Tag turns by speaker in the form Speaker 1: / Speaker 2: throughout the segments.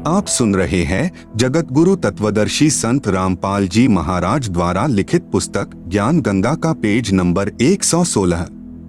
Speaker 1: आप सुन रहे हैं जगत गुरु तत्वदर्शी संत रामपाल जी महाराज द्वारा लिखित पुस्तक ज्ञान गंगा का पेज नंबर 116।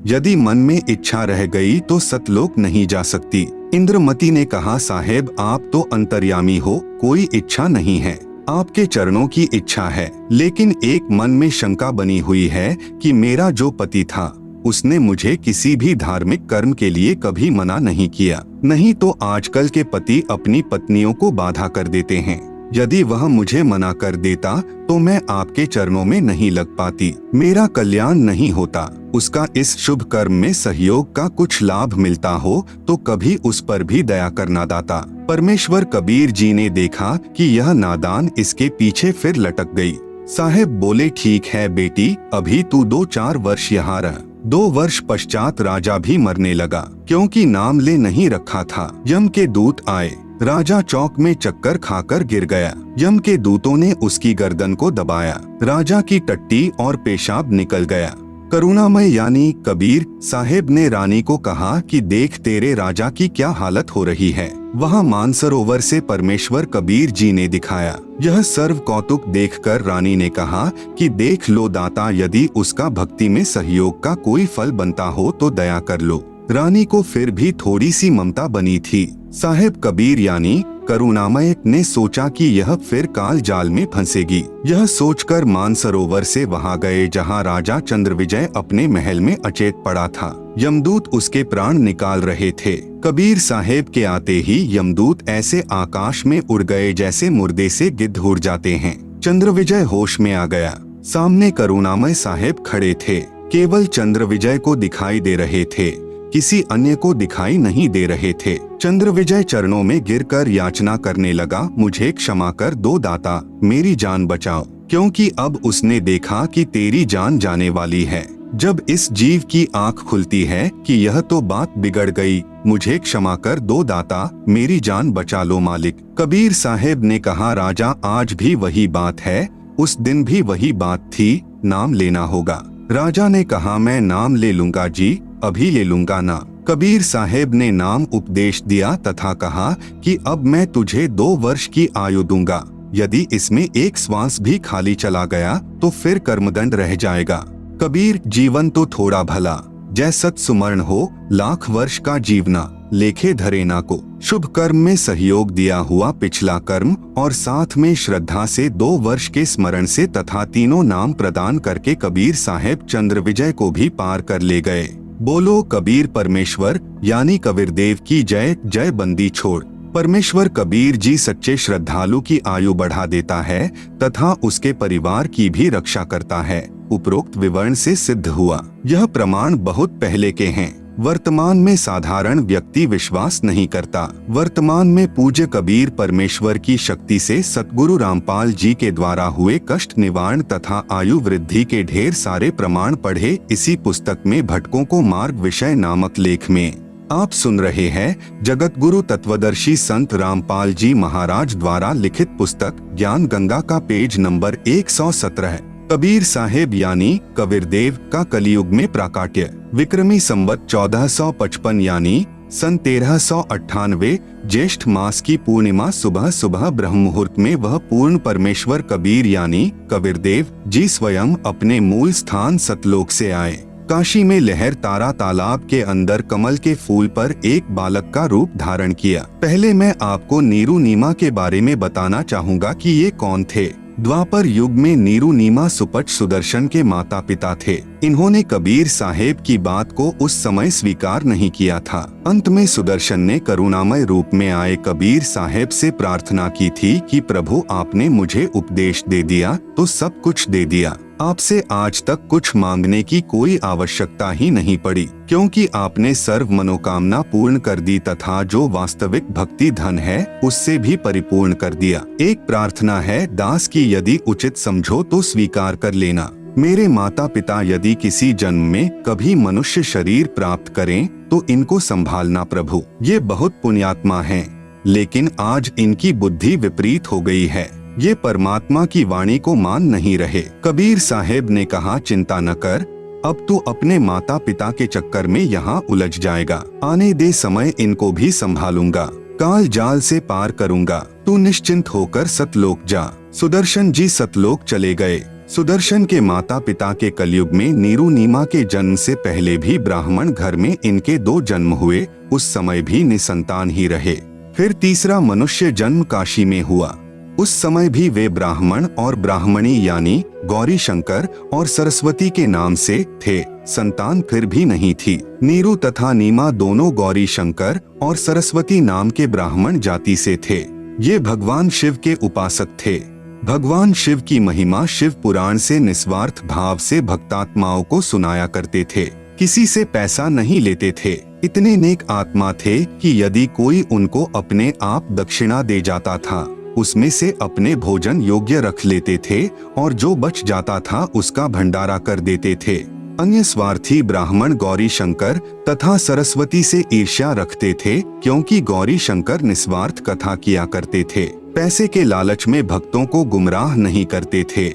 Speaker 1: यदि मन में इच्छा रह गई तो सतलोक नहीं जा सकती। इंद्रमती ने कहा, साहेब आप तो अंतर्यामी हो, कोई इच्छा नहीं है, आपके चरणों की इच्छा है, लेकिन एक मन में शंका बनी हुई है कि मेरा जो पति था उसने मुझे किसी भी धार्मिक कर्म के लिए कभी मना नहीं किया। नहीं तो आजकल के पति अपनी पत्नियों को बाधा कर देते हैं। यदि वह मुझे मना कर देता तो मैं आपके चरणों में नहीं लग पाती, मेरा कल्याण नहीं होता। उसका इस शुभ कर्म में सहयोग का कुछ लाभ मिलता हो तो कभी उस पर भी दया करना दाता। परमेश्वर कबीर जी ने देखा कि यह नादान इसके पीछे फिर लटक गई। साहेब बोले, ठीक है बेटी, अभी तू 2-4 वर्ष यहाँ रह। 2 वर्ष पश्चात राजा भी मरने लगा, क्योंकि नाम ले नहीं रखा था। यम के दूत आए, राजा चौक में चक्कर खाकर गिर गया। यम के दूतों ने उसकी गर्दन को दबाया, राजा की टट्टी और पेशाब निकल गया। करुणामय यानी कबीर साहेब ने रानी को कहा कि देख तेरे राजा की क्या हालत हो रही है। वहाँ मानसरोवर से परमेश्वर कबीर जी ने दिखाया। यह सर्व कौतुक देखकर रानी ने कहा कि देख लो दाता, यदि उसका भक्ति में सहयोग का कोई फल बनता हो तो दया कर लो। रानी को फिर भी थोड़ी सी ममता बनी थी। साहेब कबीर यानी करुणामय ने सोचा कि यह फिर काल जाल में फंसेगी। यह सोचकर मानसरोवर से वहां गए जहां राजा चंद्रविजय अपने महल में अचेत पड़ा था। यमदूत उसके प्राण निकाल रहे थे। कबीर साहेब के आते ही यमदूत ऐसे आकाश में उड़ गए जैसे मुर्दे से गिद्ध उड़ जाते हैं। चंद्रविजय होश में आ गया। सामने करुणामय साहेब खड़े थे, केवल चंद्रविजय को दिखाई दे रहे थे, किसी अन्य को दिखाई नहीं दे रहे थे। चंद्रविजय चरणों में गिरकर याचना करने लगा, मुझे क्षमा कर दो दाता, मेरी जान बचाओ, क्योंकि अब उसने देखा कि तेरी जान जाने वाली है। जब इस जीव की आंख खुलती है कि यह तो बात बिगड़ गई, मुझे क्षमा कर दो दाता, मेरी जान बचा लो मालिक। कबीर साहेब ने कहा, राजा आज भी वही बात है, उस दिन भी वही बात थी, नाम लेना होगा। राजा ने कहा, मैं नाम ले लूंगा जी, अभी ले लूंगा ना। कबीर साहेब ने नाम उपदेश दिया तथा कहा कि अब मैं तुझे 2 वर्ष की आयु दूंगा, यदि इसमें एक श्वास भी खाली चला गया तो फिर कर्मदंड रह जाएगा। कबीर, जीवन तो थोड़ा भला, जय सत सुमरण हो, लाख वर्ष का जीवना, लेखे धरे ना को। शुभ कर्म में सहयोग दिया हुआ पिछला कर्म और साथ में श्रद्धा से 2 वर्ष के स्मरण से तथा तीनों नाम प्रदान करके कबीर साहेब चंद्रविजय को भी पार कर ले गए। बोलो कबीर परमेश्वर यानी कबीरदेव की जय जय। बंदी छोड़। परमेश्वर कबीर जी सच्चे श्रद्धालु की आयु बढ़ा देता है तथा उसके परिवार की भी रक्षा करता है। उपरोक्त विवरण से सिद्ध हुआ। यह प्रमाण बहुत पहले के हैं, वर्तमान में साधारण व्यक्ति विश्वास नहीं करता। वर्तमान में पूज्य कबीर परमेश्वर की शक्ति से सतगुरु रामपाल जी के द्वारा हुए कष्ट निवारण तथा आयु वृद्धि के ढेर सारे प्रमाण पढ़े इसी पुस्तक में भटकों को मार्ग विषय नामक लेख में। आप सुन रहे हैं जगत गुरु तत्वदर्शी संत रामपाल जी महाराज द्वारा लिखित पुस्तक ज्ञान गंगा का पेज नंबर 117। कबीर साहेब यानी कबीरदेव का कलियुग में प्राकाट्य। विक्रमी संवत 1455 यानी सन 1398 ज्येष्ठ मास की पूर्णिमा सुबह सुबह ब्रह्म मुहूर्त में वह पूर्ण परमेश्वर कबीर यानी कबीरदेव जी स्वयं अपने मूल स्थान सतलोक से आए। काशी में लहर तारा तालाब के अंदर कमल के फूल पर एक बालक का रूप धारण किया। पहले मैं आपको नीरू नीमा के बारे में बताना चाहूँगा कि ये कौन थे। द्वापर युग में नीरू नीमा सुपट सुदर्शन के माता पिता थे। इन्होंने कबीर साहेब की बात को उस समय स्वीकार नहीं किया था। अंत में सुदर्शन ने करुणामय रूप में आए कबीर साहेब से प्रार्थना की थी कि प्रभु आपने मुझे उपदेश दे दिया तो सब कुछ दे दिया, आपसे आज तक कुछ मांगने की कोई आवश्यकता ही नहीं पड़ी, क्योंकि आपने सर्व मनोकामना पूर्ण कर दी तथा जो वास्तविक भक्ति धन है उससे भी परिपूर्ण कर दिया। एक प्रार्थना है दास की, यदि उचित समझो तो स्वीकार कर लेना। मेरे माता पिता यदि किसी जन्म में कभी मनुष्य शरीर प्राप्त करें तो इनको संभालना प्रभु। ये बहुत पुण्यात्मा हैं, लेकिन आज इनकी बुद्धि विपरीत हो गई है, ये परमात्मा की वाणी को मान नहीं रहे। कबीर साहेब ने कहा, चिंता न कर, अब तू अपने माता पिता के चक्कर में यहाँ उलझ जाएगा, आने दे समय इनको भी संभालूंगा। काल जाल से पार करूंगा, तू निश्चिंत होकर सतलोक जा। सुदर्शन जी सतलोक चले गए। सुदर्शन के माता पिता के कलयुग में नीरू नीमा के जन्म से पहले भी ब्राह्मण घर में इनके 2 जन्म हुए, उस समय भी निसंतान ही रहे। फिर तीसरा मनुष्य जन्म काशी में हुआ, उस समय भी वे ब्राह्मण और ब्राह्मणी यानी गौरी शंकर और सरस्वती के नाम से थे। संतान फिर भी नहीं थी। नीरू तथा नीमा दोनों गौरी शंकर और सरस्वती नाम के ब्राह्मण जाति से थे। ये भगवान शिव के उपासक थे। भगवान शिव की महिमा शिव पुराण से निस्वार्थ भाव से भक्तात्माओं को सुनाया करते थे। किसी से पैसा नहीं लेते थे। इतने नेक आत्मा थे कि यदि कोई उनको अपने आप दक्षिणा दे जाता था, उसमें से अपने भोजन योग्य रख लेते थे और जो बच जाता था उसका भंडारा कर देते थे। अन्य स्वार्थी ब्राह्मण गौरी शंकर तथा सरस्वती से ईर्ष्या रखते थे, क्योंकि गौरी शंकर निस्वार्थ कथा किया करते थे। पैसे के लालच में भक्तों को गुमराह नहीं करते थे,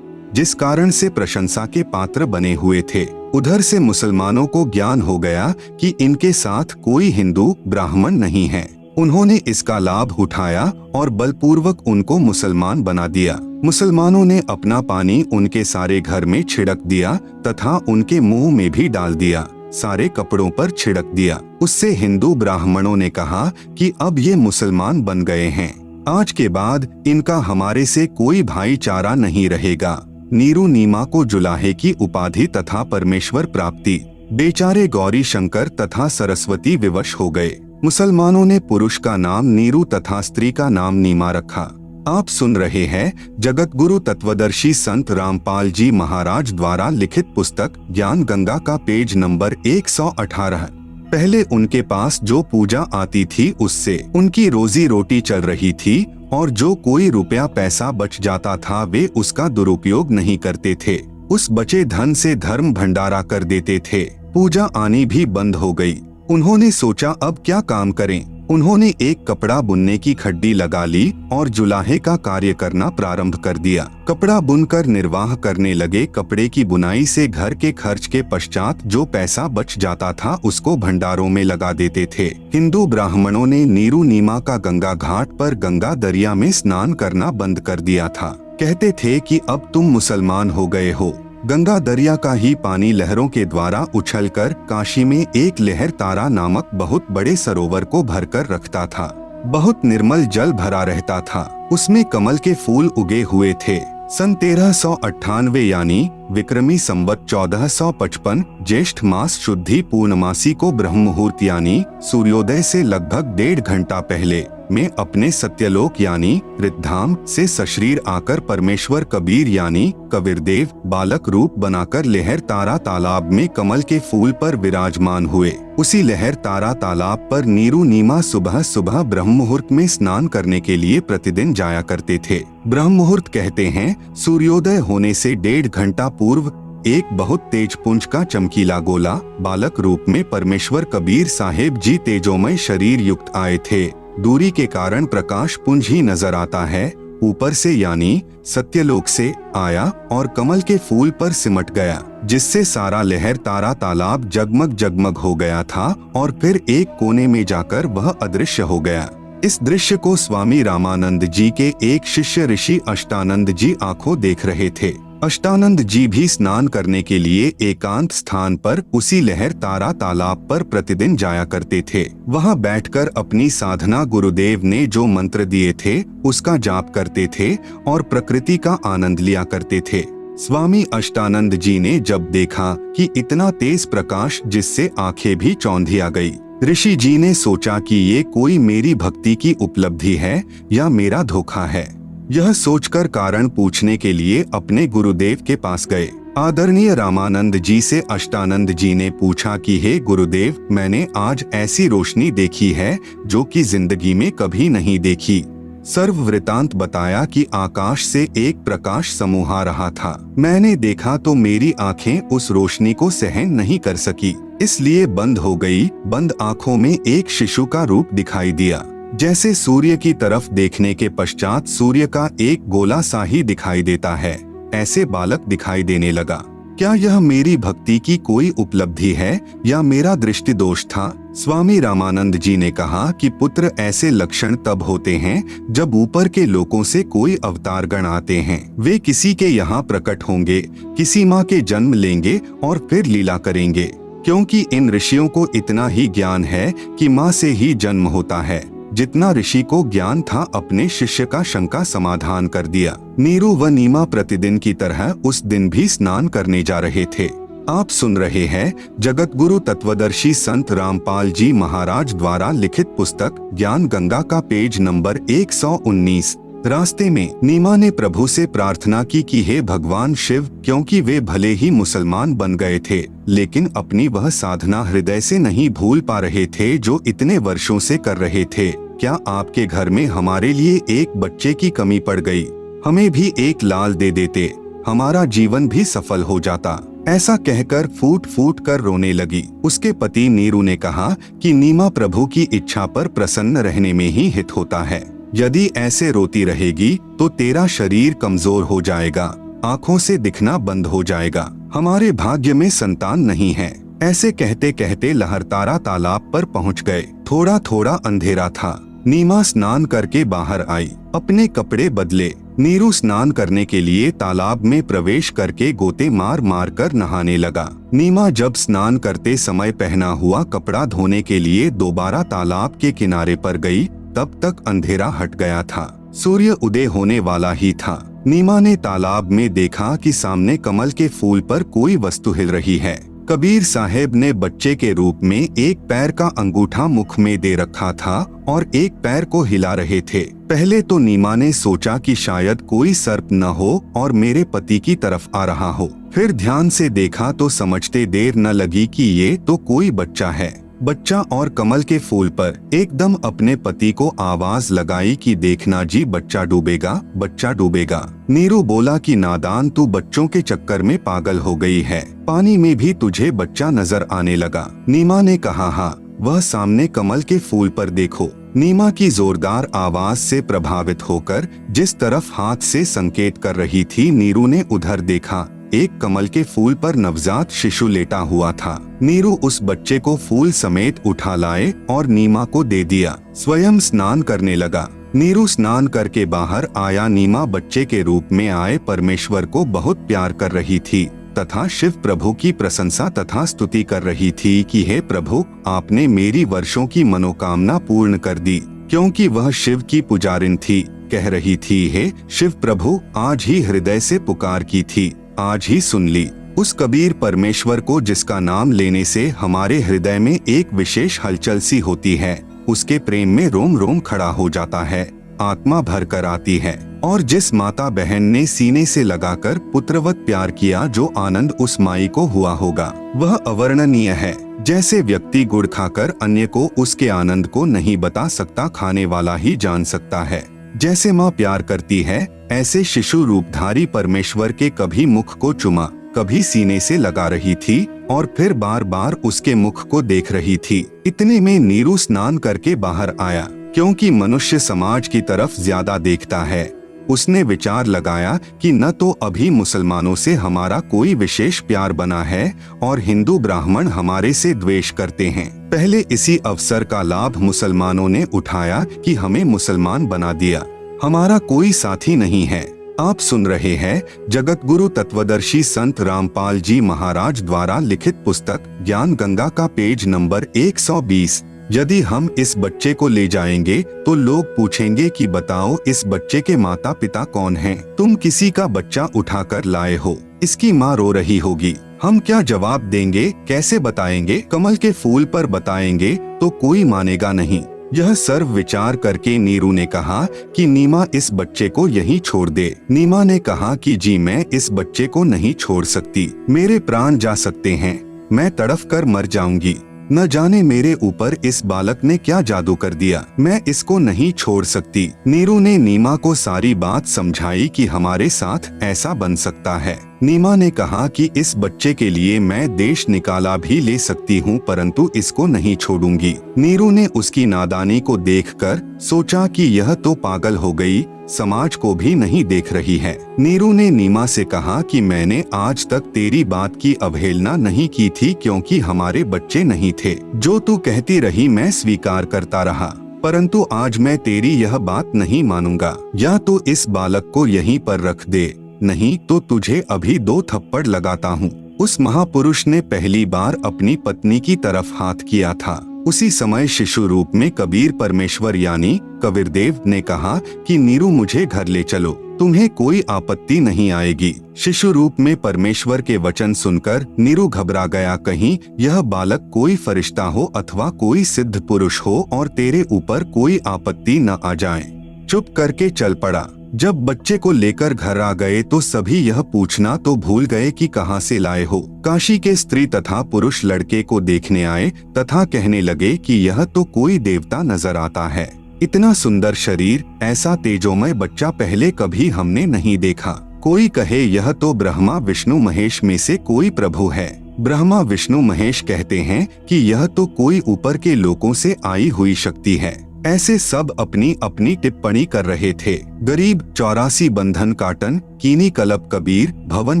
Speaker 1: जिस कारण से प्रशंसा के पात्र बने हुए थे। उधर से मुसलमानों को ज्ञान हो गया कि इनके साथ कोई हिंदू ब्राह्मण नहीं है। उन्होंने इसका लाभ उठाया और बलपूर्वक उनको मुसलमान बना दिया। मुसलमानों ने अपना पानी उनके सारे घर में छिड़क दिया तथा उनके मुंह में भी डाल दिया, सारे कपड़ों पर छिड़क दिया। उससे हिंदू ब्राह्मणों ने कहा कि अब ये मुसलमान बन गए हैं, आज के बाद इनका हमारे से कोई भाईचारा नहीं रहेगा। नीरू नीमा को जुलाहे की उपाधि तथा परमेश्वर प्राप्ति। बेचारे गौरी शंकर तथा सरस्वती विवश हो गए। मुसलमानों ने पुरुष का नाम नीरू तथा स्त्री का नाम नीमा रखा। आप सुन रहे हैं जगत गुरु तत्वदर्शी संत रामपाल जी महाराज द्वारा लिखित पुस्तक ज्ञान गंगा का पेज नंबर 118। पहले उनके पास जो पूजा आती थी उससे उनकी रोजी रोटी चल रही थी और जो कोई रुपया पैसा बच जाता था वे उसका दुरुपयोग नहीं करते थे। उस बचे धन से धर्म भंडारा कर देते थे। पूजा आनी भी बंद हो गई। उन्होंने सोचा अब क्या काम करें। उन्होंने एक कपड़ा बुनने की खड्डी लगा ली और जुलाहे का कार्य करना प्रारंभ कर दिया। कपड़ा बुनकर निर्वाह करने लगे। कपड़े की बुनाई से घर के खर्च के पश्चात जो पैसा बच जाता था उसको भंडारों में लगा देते थे। हिंदू ब्राह्मणों ने नीरू नीमा का गंगा घाट पर गंगा दरिया में स्नान करना बंद कर दिया था। कहते थे कि अब तुम मुसलमान हो गए हो। गंगा दरिया का ही पानी लहरों के द्वारा उछलकर काशी में एक लहर तारा नामक बहुत बड़े सरोवर को भरकर रखता था। बहुत निर्मल जल भरा रहता था। उसमें कमल के फूल उगे हुए थे। सन 1398 यानी विक्रमी संवत 1455 ज्येष्ठ मास शुद्धि पूर्णमासी को ब्रह्म मुहूर्त यानी सूर्योदय से लगभग 1.5 घंटा पहले में अपने सत्यलोक यानी रिद्धाम से सशरीर आकर परमेश्वर कबीर यानी कबीरदेव बालक रूप बनाकर लहर तारा तालाब में कमल के फूल पर विराजमान हुए। उसी लहर तारा तालाब पर नीरू नीमा सुबह सुबह ब्रह्म मुहूर्त में स्नान करने के लिए प्रतिदिन जाया करते थे। ब्रह्म मुहूर्त कहते हैं सूर्योदय होने से 1.5 घंटा पूर्व एक बहुत तेज पुंज का चमकीला गोला बालक रूप में परमेश्वर कबीर साहेब जी तेजोमय शरीर युक्त आए थे। दूरी के कारण प्रकाश पुंज ही नजर आता है। ऊपर से यानी सत्यलोक से आया और कमल के फूल पर सिमट गया, जिससे सारा लहर तारा तालाब जगमग जगमग हो गया था और फिर एक कोने में जाकर वह अदृश्य हो गया। इस दृश्य को स्वामी रामानंद जी के एक शिष्य ऋषि अष्टानंद जी आंखों देख रहे थे। अष्टानंद जी भी स्नान करने के लिए एकांत स्थान पर उसी लहर तारा तालाब पर प्रतिदिन जाया करते थे। वहां बैठकर अपनी साधना गुरुदेव ने जो मंत्र दिए थे उसका जाप करते थे और प्रकृति का आनंद लिया करते थे। स्वामी अष्टानंद जी ने जब देखा कि इतना तेज प्रकाश जिससे आंखें भी चौंधिया गई, ऋषि जी ने सोचा कि ये कोई मेरी भक्ति की उपलब्धि है या मेरा धोखा है। यह सोचकर कारण पूछने के लिए अपने गुरुदेव के पास गए। आदरणीय रामानंद जी से अष्टानंद जी ने पूछा कि हे गुरुदेव, मैंने आज ऐसी रोशनी देखी है जो कि जिंदगी में कभी नहीं देखी। सर्व वृतांत बताया कि आकाश से एक प्रकाश समूह आ रहा था। मैंने देखा तो मेरी आंखें उस रोशनी को सहन नहीं कर सकी, इसलिए बंद हो गई। बंद आंखों में एक शिशु का रूप दिखाई दिया। जैसे सूर्य की तरफ देखने के पश्चात सूर्य का एक गोला सा ही दिखाई देता है, ऐसे बालक दिखाई देने लगा। क्या यह मेरी भक्ति की कोई उपलब्धि है या मेरा दृष्टि दोष था? स्वामी रामानंद जी ने कहा कि पुत्र, ऐसे लक्षण तब होते हैं जब ऊपर के लोकों से कोई अवतार गण आते हैं। वे किसी के यहाँ प्रकट होंगे, किसी माँ के जन्म लेंगे और फिर लीला करेंगे, क्योंकि इन ऋषियों को इतना ही ज्ञान है कि माँ से ही जन्म होता है। जितना ऋषि को ज्ञान था, अपने शिष्य का शंका समाधान कर दिया। नीरू व नीमा प्रतिदिन की तरह उस दिन भी स्नान करने जा रहे थे। आप सुन रहे हैं जगत गुरु तत्वदर्शी संत रामपाल जी महाराज द्वारा लिखित पुस्तक ज्ञान गंगा का पेज नंबर 119। रास्ते में नीमा ने प्रभु से प्रार्थना की कि हे भगवान शिव, क्योंकि वे भले ही मुसलमान बन गए थे, लेकिन अपनी वह साधना हृदय से नहीं भूल पा रहे थे जो इतने वर्षों से कर रहे थे। क्या आपके घर में हमारे लिए एक बच्चे की कमी पड़ गई? हमें भी एक लाल दे देते, हमारा जीवन भी सफल हो जाता। ऐसा कहकर फूट फूट कर रोने लगी। उसके पति नीरू ने कहा कि नीमा, प्रभु की इच्छा पर प्रसन्न रहने में ही हित होता है। यदि ऐसे रोती रहेगी तो तेरा शरीर कमजोर हो जाएगा, आंखों से दिखना बंद हो जाएगा, हमारे भाग्य में संतान नहीं है। ऐसे कहते कहते लहरतारा तालाब पर पहुंच गए। थोड़ा थोड़ा अंधेरा था। नीमा स्नान करके बाहर आई, अपने कपड़े बदले। नीरू स्नान करने के लिए तालाब में प्रवेश करके गोते मार मार कर नहाने लगा। नीमा जब स्नान करते समय पहना हुआ कपड़ा धोने के लिए दोबारा तालाब के किनारे पर गई, तब तक अंधेरा हट गया था। सूर्य उदय होने वाला ही था। नीमा ने तालाब में देखा कि सामने कमल के फूल पर कोई वस्तु हिल रही है। कबीर साहेब ने बच्चे के रूप में एक पैर का अंगूठा मुख में दे रखा था और एक पैर को हिला रहे थे। पहले तो नीमा ने सोचा कि शायद कोई सर्प न हो और मेरे पति की तरफ आ रहा हो। फिर ध्यान से देखा तो समझते देर न लगी कि ये तो कोई बच्चा है। बच्चा और कमल के फूल पर एकदम अपने पति को आवाज लगाई कि देखना जी, बच्चा डूबेगा, बच्चा डूबेगा। नीरू बोला कि नादान, तू बच्चों के चक्कर में पागल हो गई है, पानी में भी तुझे बच्चा नजर आने लगा। नीमा ने कहा, हाँ, वह सामने कमल के फूल पर देखो। नीमा की जोरदार आवाज से प्रभावित होकर जिस तरफ हाथ से संकेत कर रही थी, नीरू ने उधर देखा। एक कमल के फूल पर नवजात शिशु लेटा हुआ था। नीरू उस बच्चे को फूल समेत उठा लाए और नीमा को दे दिया। स्वयं स्नान करने लगा। नीरू स्नान करके बाहर आया। नीमा बच्चे के रूप में आए परमेश्वर को बहुत प्यार कर रही थी तथा शिव प्रभु की प्रशंसा तथा स्तुति कर रही थी कि हे प्रभु, आपने मेरी वर्षों की मनोकामना पूर्ण कर दी। क्योंकि वह शिव की पुजारिन थी, कह रही थी, हे शिव प्रभु, आज ही हृदय से पुकार की थी, आज ही सुन ली। उस कबीर परमेश्वर को जिसका नाम लेने से हमारे हृदय में एक विशेष हलचल सी होती है, उसके प्रेम में रोम रोम खड़ा हो जाता है, आत्मा भर कर आती है। और जिस माता बहन ने सीने से लगाकर पुत्रवत प्यार किया, जो आनंद उस माई को हुआ होगा वह अवर्णनीय है। जैसे व्यक्ति गुड़ खाकर अन्य को उसके आनंद को नहीं बता सकता, खाने वाला ही जान सकता है। जैसे माँ प्यार करती है, ऐसे शिशु रूपधारी परमेश्वर के कभी मुख को चुमा, कभी सीने से लगा रही थी और फिर बार बार उसके मुख को देख रही थी। इतने में नीरू स्नान करके बाहर आया। क्योंकि मनुष्य समाज की तरफ ज्यादा देखता है, उसने विचार लगाया कि न तो अभी मुसलमानों से हमारा कोई विशेष प्यार बना है और हिंदू ब्राह्मण हमारे से द्वेष करते हैं। पहले इसी अवसर का लाभ मुसलमानों ने उठाया कि हमें मुसलमान बना दिया, हमारा कोई साथी नहीं है। आप सुन रहे हैं जगत गुरु तत्वदर्शी संत रामपाल जी महाराज द्वारा लिखित पुस्तक ज्ञान गंगा का पेज नंबर 120। यदि हम इस बच्चे को ले जाएंगे तो लोग पूछेंगे कि बताओ, इस बच्चे के माता पिता कौन हैं? तुम किसी का बच्चा उठाकर लाए हो, इसकी माँ रो रही होगी, हम क्या जवाब देंगे, कैसे बताएंगे? कमल के फूल पर बताएंगे तो कोई मानेगा नहीं। यह सर्व विचार करके नीरू ने कहा कि नीमा, इस बच्चे को यहीं छोड़ दे। नीमा ने कहा कि जी, मैं इस बच्चे को नहीं छोड़ सकती, मेरे प्राण जा सकते हैं, मैं तड़फ कर मर जाऊंगी। न जाने मेरे ऊपर इस बालक ने क्या जादू कर दिया, मैं इसको नहीं छोड़ सकती। नीरू ने नीमा को सारी बात समझाई कि हमारे साथ ऐसा बन सकता है। नीमा ने कहा कि इस बच्चे के लिए मैं देश निकाला भी ले सकती हूँ, परंतु इसको नहीं छोड़ूंगी। नीरू ने उसकी नादानी को देखकर सोचा कि यह तो पागल हो गई, समाज को भी नहीं देख रही है। नीरू ने नीमा से कहा कि मैंने आज तक तेरी बात की अवहेलना नहीं की थी, क्योंकि हमारे बच्चे नहीं थे। जो तू कहती रही मैं स्वीकार करता रहा, परंतु आज मैं तेरी यह बात नहीं मानूंगा। या तो इस बालक को यहीं पर रख दे, नहीं तो तुझे अभी 2 थप्पड़ लगाता हूँ। उस महापुरुष ने पहली बार अपनी पत्नी की तरफ हाथ किया था। उसी समय शिशु रूप में कबीर परमेश्वर यानी कबीरदेव ने कहा कि नीरू मुझे घर ले चलो, तुम्हें कोई आपत्ति नहीं आएगी। शिशु रूप में परमेश्वर के वचन सुनकर नीरू घबरा गया, कहीं यह बालक कोई फरिश्ता हो अथवा कोई सिद्ध पुरुष हो और तेरे ऊपर कोई आपत्ति न आ जाए। चुप करके चल पड़ा। जब बच्चे को लेकर घर आ गए तो सभी यह पूछना तो भूल गए कि कहां से लाए हो। काशी के स्त्री तथा पुरुष लड़के को देखने आए तथा कहने लगे कि यह तो कोई देवता नजर आता है। इतना सुंदर शरीर, ऐसा तेजोमय बच्चा पहले कभी हमने नहीं देखा। कोई कहे यह तो ब्रह्मा विष्णु महेश में से कोई प्रभु है। ब्रह्मा विष्णु महेश कहते हैं कि यह तो कोई ऊपर के लोकों से आई हुई शक्ति है। ऐसे सब अपनी अपनी टिप्पणी कर रहे थे। गरीब 84 बंधन काटन, कीनी कलब कबीर, भवन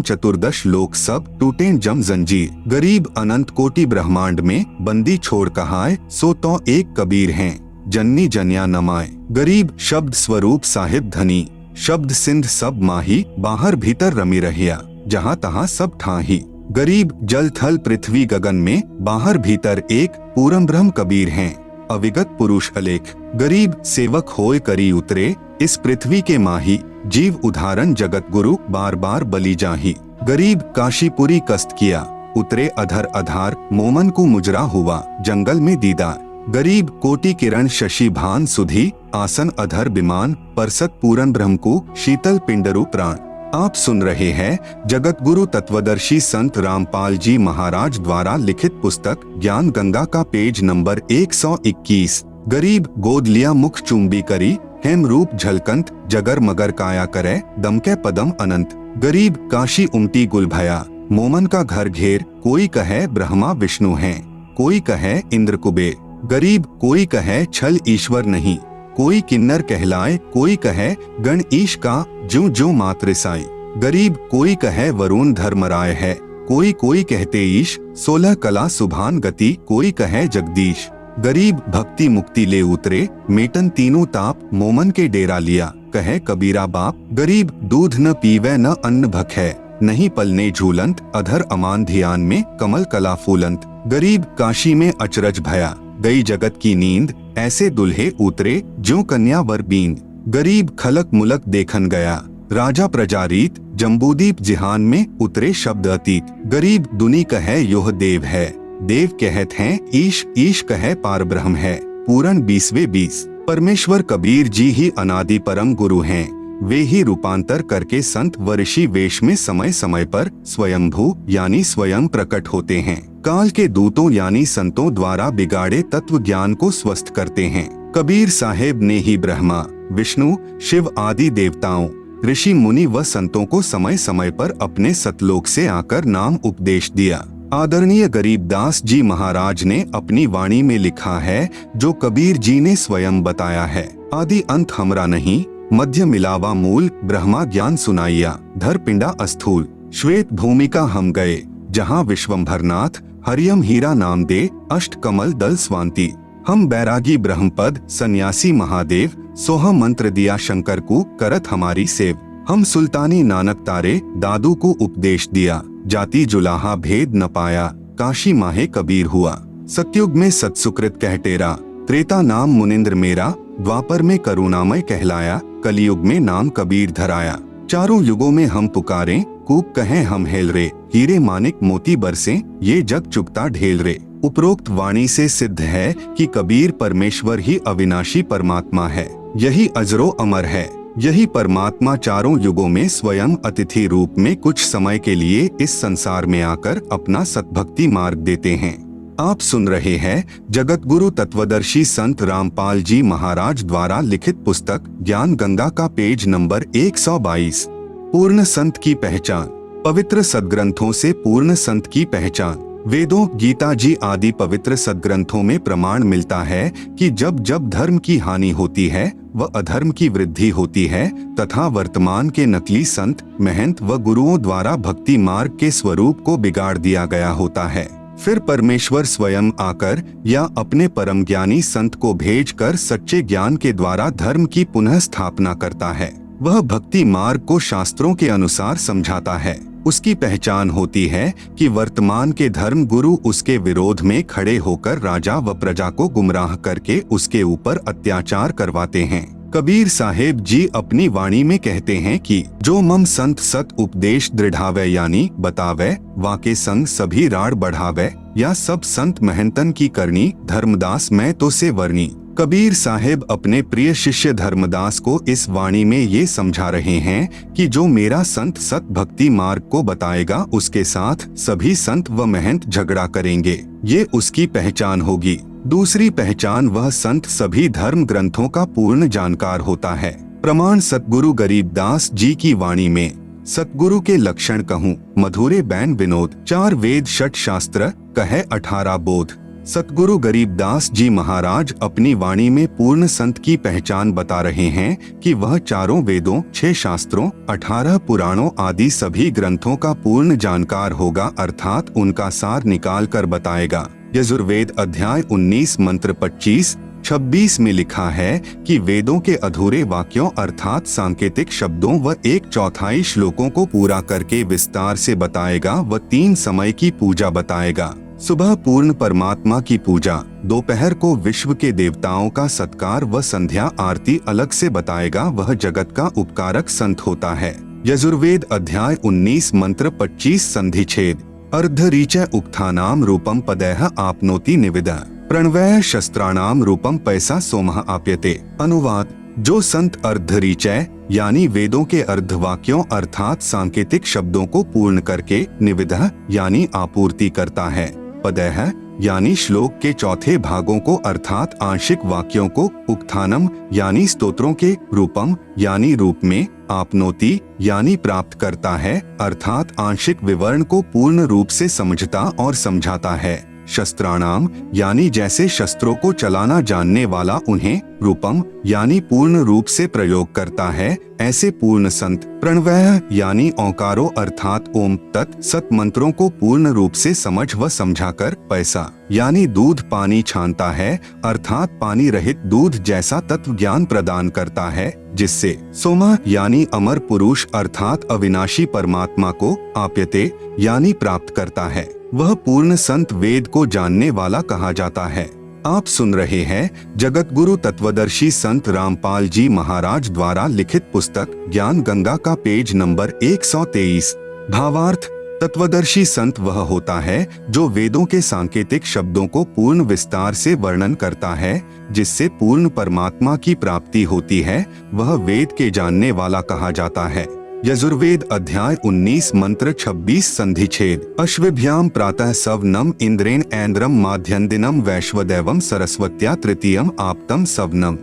Speaker 1: 14 लोक सब टूटे जम जंजीर। गरीब अनंत कोटि ब्रह्मांड में बंदी छोड़ कहाए, सो तो एक कबीर हैं, जननी जन्या नमाए। गरीब शब्द स्वरूप साहिब धनी, शब्द सिंध सब माही, बाहर भीतर रमी रहिया, जहाँ तहाँ सब ठाही। गरीब जल थल पृथ्वी गगन में, बाहर भीतर एक, पूरम ब्रह्म कबीर हैं, अविगत पुरुष अलेख। गरीब सेवक होय करी उतरे, इस पृथ्वी के माही, जीव उदाहरण जगत गुरु, बार बार बलि जाही। गरीब काशीपुरी कष्ट किया, उतरे अधर अधार, मोमन को मुजरा हुआ, जंगल में दीदार। गरीब कोटि किरण शशि भान सुधी, आसन अधर विमान, परसत पूरन ब्रह्म को, शीतल पिंडरु प्राण। आप सुन रहे हैं जगत गुरु तत्वदर्शी संत रामपाल जी महाराज द्वारा लिखित पुस्तक ज्ञान गंगा का पेज नंबर 121। गरीब गोद लिया मुख चुंबी करी, हेम रूप झलकंत, जगर मगर काया करे, दमके पदम अनंत। गरीब काशी उमटी गुल भया, मोमन का घर घेर, कोई कहे ब्रह्मा विष्णु हैं, कोई कहे इंद्र कुबेर। गरीब कोई कहे छल ईश्वर नहीं, कोई किन्नर कहलाए, कोई कहे गण ईश का ज्यों ज्यों मात्र साई। गरीब कोई कहे वरुण धर्मराय है, कोई कोई कहते ईश, 16 कला सुभान गति, कोई कहे जगदीश। गरीब भक्ति मुक्ति ले उतरे, मेटन तीनों ताप, मोमन के डेरा लिया, कहे कबीरा बाप। गरीब दूध न पीवे न अन्न भख है, नहीं पलने झूलंत, अधर अमान ध्यान में, कमल कला फूलंत। गरीब काशी में अचरज भया, गई जगत की नींद, ऐसे दुल्हे उतरे ज्यों कन्या वर बींद। गरीब खलक मुलक देखन गया, राजा प्रजारीत, जम्बूदीप जिहान में उतरे शब्द अतीत। गरीब दुनी कहे योह देव है, देव कहत हैं ईश, ईश कहे पार ब्रह्म है, पूरन 20वें 20। परमेश्वर कबीर जी ही अनादि परम गुरु हैं, वे ही रूपांतर करके संत व ऋषि वेश में समय समय पर स्वयंभू यानी स्वयं प्रकट होते हैं। काल के दूतों यानी संतों द्वारा बिगाड़े तत्व ज्ञान को स्वस्थ करते हैं। कबीर साहेब ने ही ब्रह्मा विष्णु शिव आदि देवताओं ऋषि मुनि व संतों को समय समय पर अपने सतलोक से आकर नाम उपदेश दिया। आदरणीय गरीबदास जी महाराज ने अपनी वाणी में लिखा है, जो कबीर जी ने स्वयं बताया है, आदि अंत हमरा नहीं, मध्य मिलावा मूल, ब्रह्मा ज्ञान सुनाइया, धर पिंडा अस्थूल। श्वेत भूमिका हम गए, जहाँ विश्वम्भरनाथ हरियम हीरा नाम दे, अष्ट कमल दल स्वांति। हम बैरागी ब्रह्मपद सन्यासी महादेव, सोह मंत्र दिया शंकर को, करत हमारी सेव। हम सुल्तानी नानक तारे, दादू को उपदेश दिया, जाति जुलाहा भेद न पाया, काशी माहे कबीर हुआ। सतयुग में सत्सुकृत कहटेरा, त्रेता नाम मुनिंद्र मेरा, द्वापर में करुणामय कहलाया, कलयुग में नाम कबीर धराया। चारों युगों में हम पुकारें, कूक कहें हम हेल रे, हीरे मानिक मोती बरसे, ये जग चुगता ढेल रे। उपरोक्त वाणी से सिद्ध है कि कबीर परमेश्वर ही अविनाशी परमात्मा है, यही अजरो अमर है। यही परमात्मा चारों युगों में स्वयं अतिथि रूप में कुछ समय के लिए इस संसार में आकर अपना सतभक्ति मार्ग देते हैं। आप सुन रहे हैं जगत गुरु तत्वदर्शी संत रामपाल जी महाराज द्वारा लिखित पुस्तक ज्ञान गंगा का पेज नंबर 122। पूर्ण संत की पहचान। पवित्र सद्ग्रंथों से पूर्ण संत की पहचान। वेदों, गीता जी आदि पवित्र सद्ग्रंथों में प्रमाण मिलता है कि जब जब धर्म की हानि होती है व अधर्म की वृद्धि होती है तथा वर्तमान के नकली संत, महंत व गुरुओं द्वारा भक्ति मार्ग के स्वरूप को बिगाड़ दिया गया होता है, फिर परमेश्वर स्वयं आकर या अपने परम ज्ञानी संत को भेजकर सच्चे ज्ञान के द्वारा धर्म की पुनः स्थापना करता है। वह भक्ति मार्ग को शास्त्रों के अनुसार समझाता है। उसकी पहचान होती है कि वर्तमान के धर्म गुरु उसके विरोध में खड़े होकर राजा व प्रजा को गुमराह करके उसके ऊपर अत्याचार करवाते हैं। कबीर साहेब जी अपनी वाणी में कहते हैं कि जो मम संत सत उपदेश दृढ़ावे यानी बतावे, वाके संग सभी राड़ बढ़ावे, या सब संत महंतन की करनी, धर्मदास मैं तो से वर्णी। कबीर साहेब अपने प्रिय शिष्य धर्मदास को इस वाणी में ये समझा रहे हैं कि जो मेरा संत सत भक्ति मार्ग को बताएगा उसके साथ सभी संत व महंत झगड़ा करेंगे। ये उसकी पहचान होगी। दूसरी पहचान, वह संत सभी धर्म ग्रंथों का पूर्ण जानकार होता है। प्रमाण सतगुरु गरीबदास जी की वाणी में। सतगुरु के लक्षण कहूँ, मधुरे बैन विनोद, 4 वेद 6 शास्त्र, कहे 18 बोध। सतगुरु गरीबदास जी महाराज अपनी वाणी में पूर्ण संत की पहचान बता रहे हैं कि वह 4 वेदों, 6 शास्त्रों, 18 पुराणों आदि सभी ग्रंथों का पूर्ण जानकार होगा, अर्थात उनका सार निकाल कर बताएगा। यजुर्वेद अध्याय 19 मंत्र 25-26 में लिखा है कि वेदों के अधूरे वाक्यों अर्थात सांकेतिक शब्दों व 1/4 श्लोकों को पूरा करके विस्तार से बताएगा व 3 समय की पूजा बताएगा। सुबह पूर्ण परमात्मा की पूजा, दोपहर को विश्व के देवताओं का सत्कार व संध्या आरती अलग से बताएगा। वह जगत का उपकारक संत होता है। यजुर्वेद अध्याय 19 मंत्र 25 संधिछेद। अर्धरीचय उक्थानाम रूपम पदैः आपनोति निविदः, प्रणवय शस्त्राणाम रूपम पैसा सोमः आप्यते। अनुवाद, जो संत अर्धरीचय यानी वेदों के अर्धवाक्यों अर्थात सांकेतिक शब्दों को पूर्ण करके, निविदः यानी आपूर्ति करता है, पदैः यानी श्लोक के चौथे भागों को अर्थात आंशिक वाक्यों को, उक्थानम यानी स्तोत्रों के, रूपम यानी रूप में, आपनोति यानी प्राप्त करता है अर्थात आंशिक विवरण को पूर्ण रूप से समझता और समझाता है, शस्त्राणाम यानी जैसे शस्त्रों को चलाना जानने वाला उन्हें, रूपम यानी पूर्ण रूप से प्रयोग करता है, ऐसे पूर्ण संत, प्रणवय यानी ओंकारो अर्थात ओम तत् सत मंत्रों को पूर्ण रूप से समझ व समझाकर, पैसा यानी दूध पानी छानता है अर्थात पानी रहित दूध जैसा तत्व ज्ञान प्रदान करता है, जिससे सोमा यानी अमर पुरुष अर्थात अविनाशी परमात्मा को, आप्यते यानी प्राप्त करता है। वह पूर्ण संत वेद को जानने वाला कहा जाता है। आप सुन रहे हैं जगत गुरु तत्वदर्शी संत रामपाल जी महाराज द्वारा लिखित पुस्तक ज्ञान गंगा का पेज नंबर 123। भावार्थ, तत्वदर्शी संत वह होता है जो वेदों के सांकेतिक शब्दों को पूर्ण विस्तार से वर्णन करता है, जिससे पूर्ण परमात्मा की प्राप्ति होती है। वह वेद के जानने वाला कहा जाता है। यजुर्वेद अध्याय 19 मंत्र 26 संधिछेद। अश्वभ्याम प्रातः सवनम इंद्रेण ऐन्द्रम माध्यन्दिनम वैश्वदेवम सरस्वत्या तृतीयम आप्तम सवनम।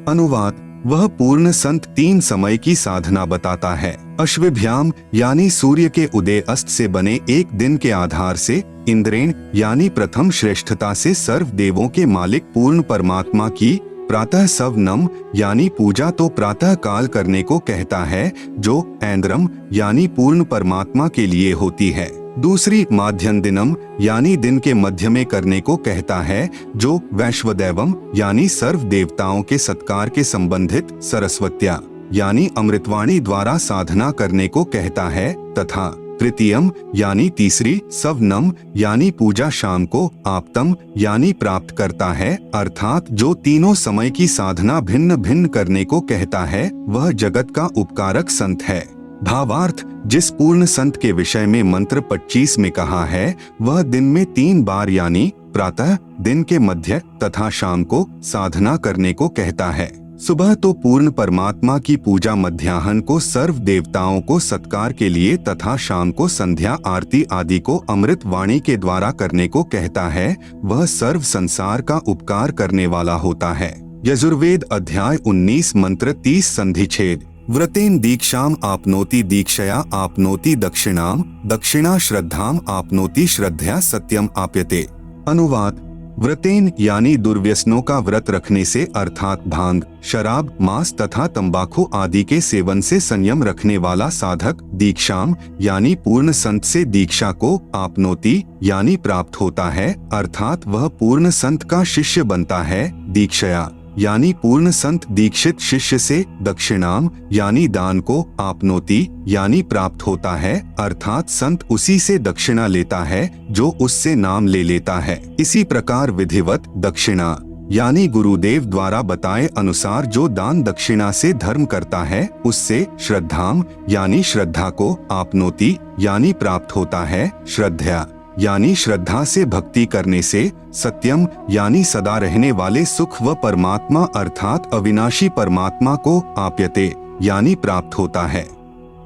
Speaker 1: अनुवाद, वह पूर्ण संत 3 समय की साधना बताता है। अश्वभ्याम यानी सूर्य के उदय अस्त से बने एक दिन के आधार से, इंद्रेण यानी प्रथम श्रेष्ठता से सर्व देवों के मालिक पूर्ण परमात्मा की, प्रातः सवनम यानी पूजा तो प्रातः काल करने को कहता है, जो ऐन्द्रम यानी पूर्ण परमात्मा के लिए होती है। दूसरी माध्यम दिनम यानी दिन के मध्य में करने को कहता है, जो वैश्वदेवम यानी सर्व देवताओं के सत्कार के संबंधित, सरस्वत्या यानी अमृतवाणी द्वारा साधना करने को कहता है, तथा तृतीयम यानी तीसरी, सवनम यानी पूजा शाम को, आप्तम यानी प्राप्त करता है अर्थात जो तीनों समय की साधना भिन्न भिन्न करने को कहता है, वह जगत का उपकारक संत है। भावार्थ, जिस पूर्ण संत के विषय में मंत्र 25 में कहा है, वह दिन में 3 बार यानी प्रातः, दिन के मध्य तथा शाम को साधना करने को कहता है। सुबह तो पूर्ण परमात्मा की पूजा मध्याह्न को सर्व देवताओं को सत्कार के लिए तथा शाम को संध्या आरती आदि को अमृत वाणी के द्वारा करने को कहता है। वह सर्व संसार का उपकार करने वाला होता है। यजुर्वेद अध्याय 19 मंत्र 30 संधिछेद। व्रतेन दीक्षाम आपनोति दीक्षया आपनोति दक्षिणाम दक्षिणा श्रद्धाम आपनोति श्रद्धया सत्यम आप्यते। अनुवाद: व्रतेन यानी दुर्व्यसनों का व्रत रखने से अर्थात भांग, शराब, मांस तथा तंबाकू आदि के सेवन से संयम रखने वाला साधक दीक्षाम यानी पूर्ण संत से दीक्षा को आपनोति यानी प्राप्त होता है, अर्थात वह पूर्ण संत का शिष्य बनता है। दीक्षया यानी पूर्ण संत दीक्षित शिष्य से दक्षिणाम यानी दान को आपनोति यानी प्राप्त होता है, अर्थात संत उसी से दक्षिणा लेता है जो उससे नाम ले लेता है। इसी प्रकार विधिवत दक्षिणा यानी गुरुदेव द्वारा बताए अनुसार जो दान दक्षिणा से धर्म करता है उससे श्रद्धाम यानी श्रद्धा को आपनोति यानी प्राप्त होता है। श्रद्धया यानी श्रद्धा से भक्ति करने से सत्यम यानी सदा रहने वाले सुख व परमात्मा अर्थात अविनाशी परमात्मा को आप्यते यानी प्राप्त होता है।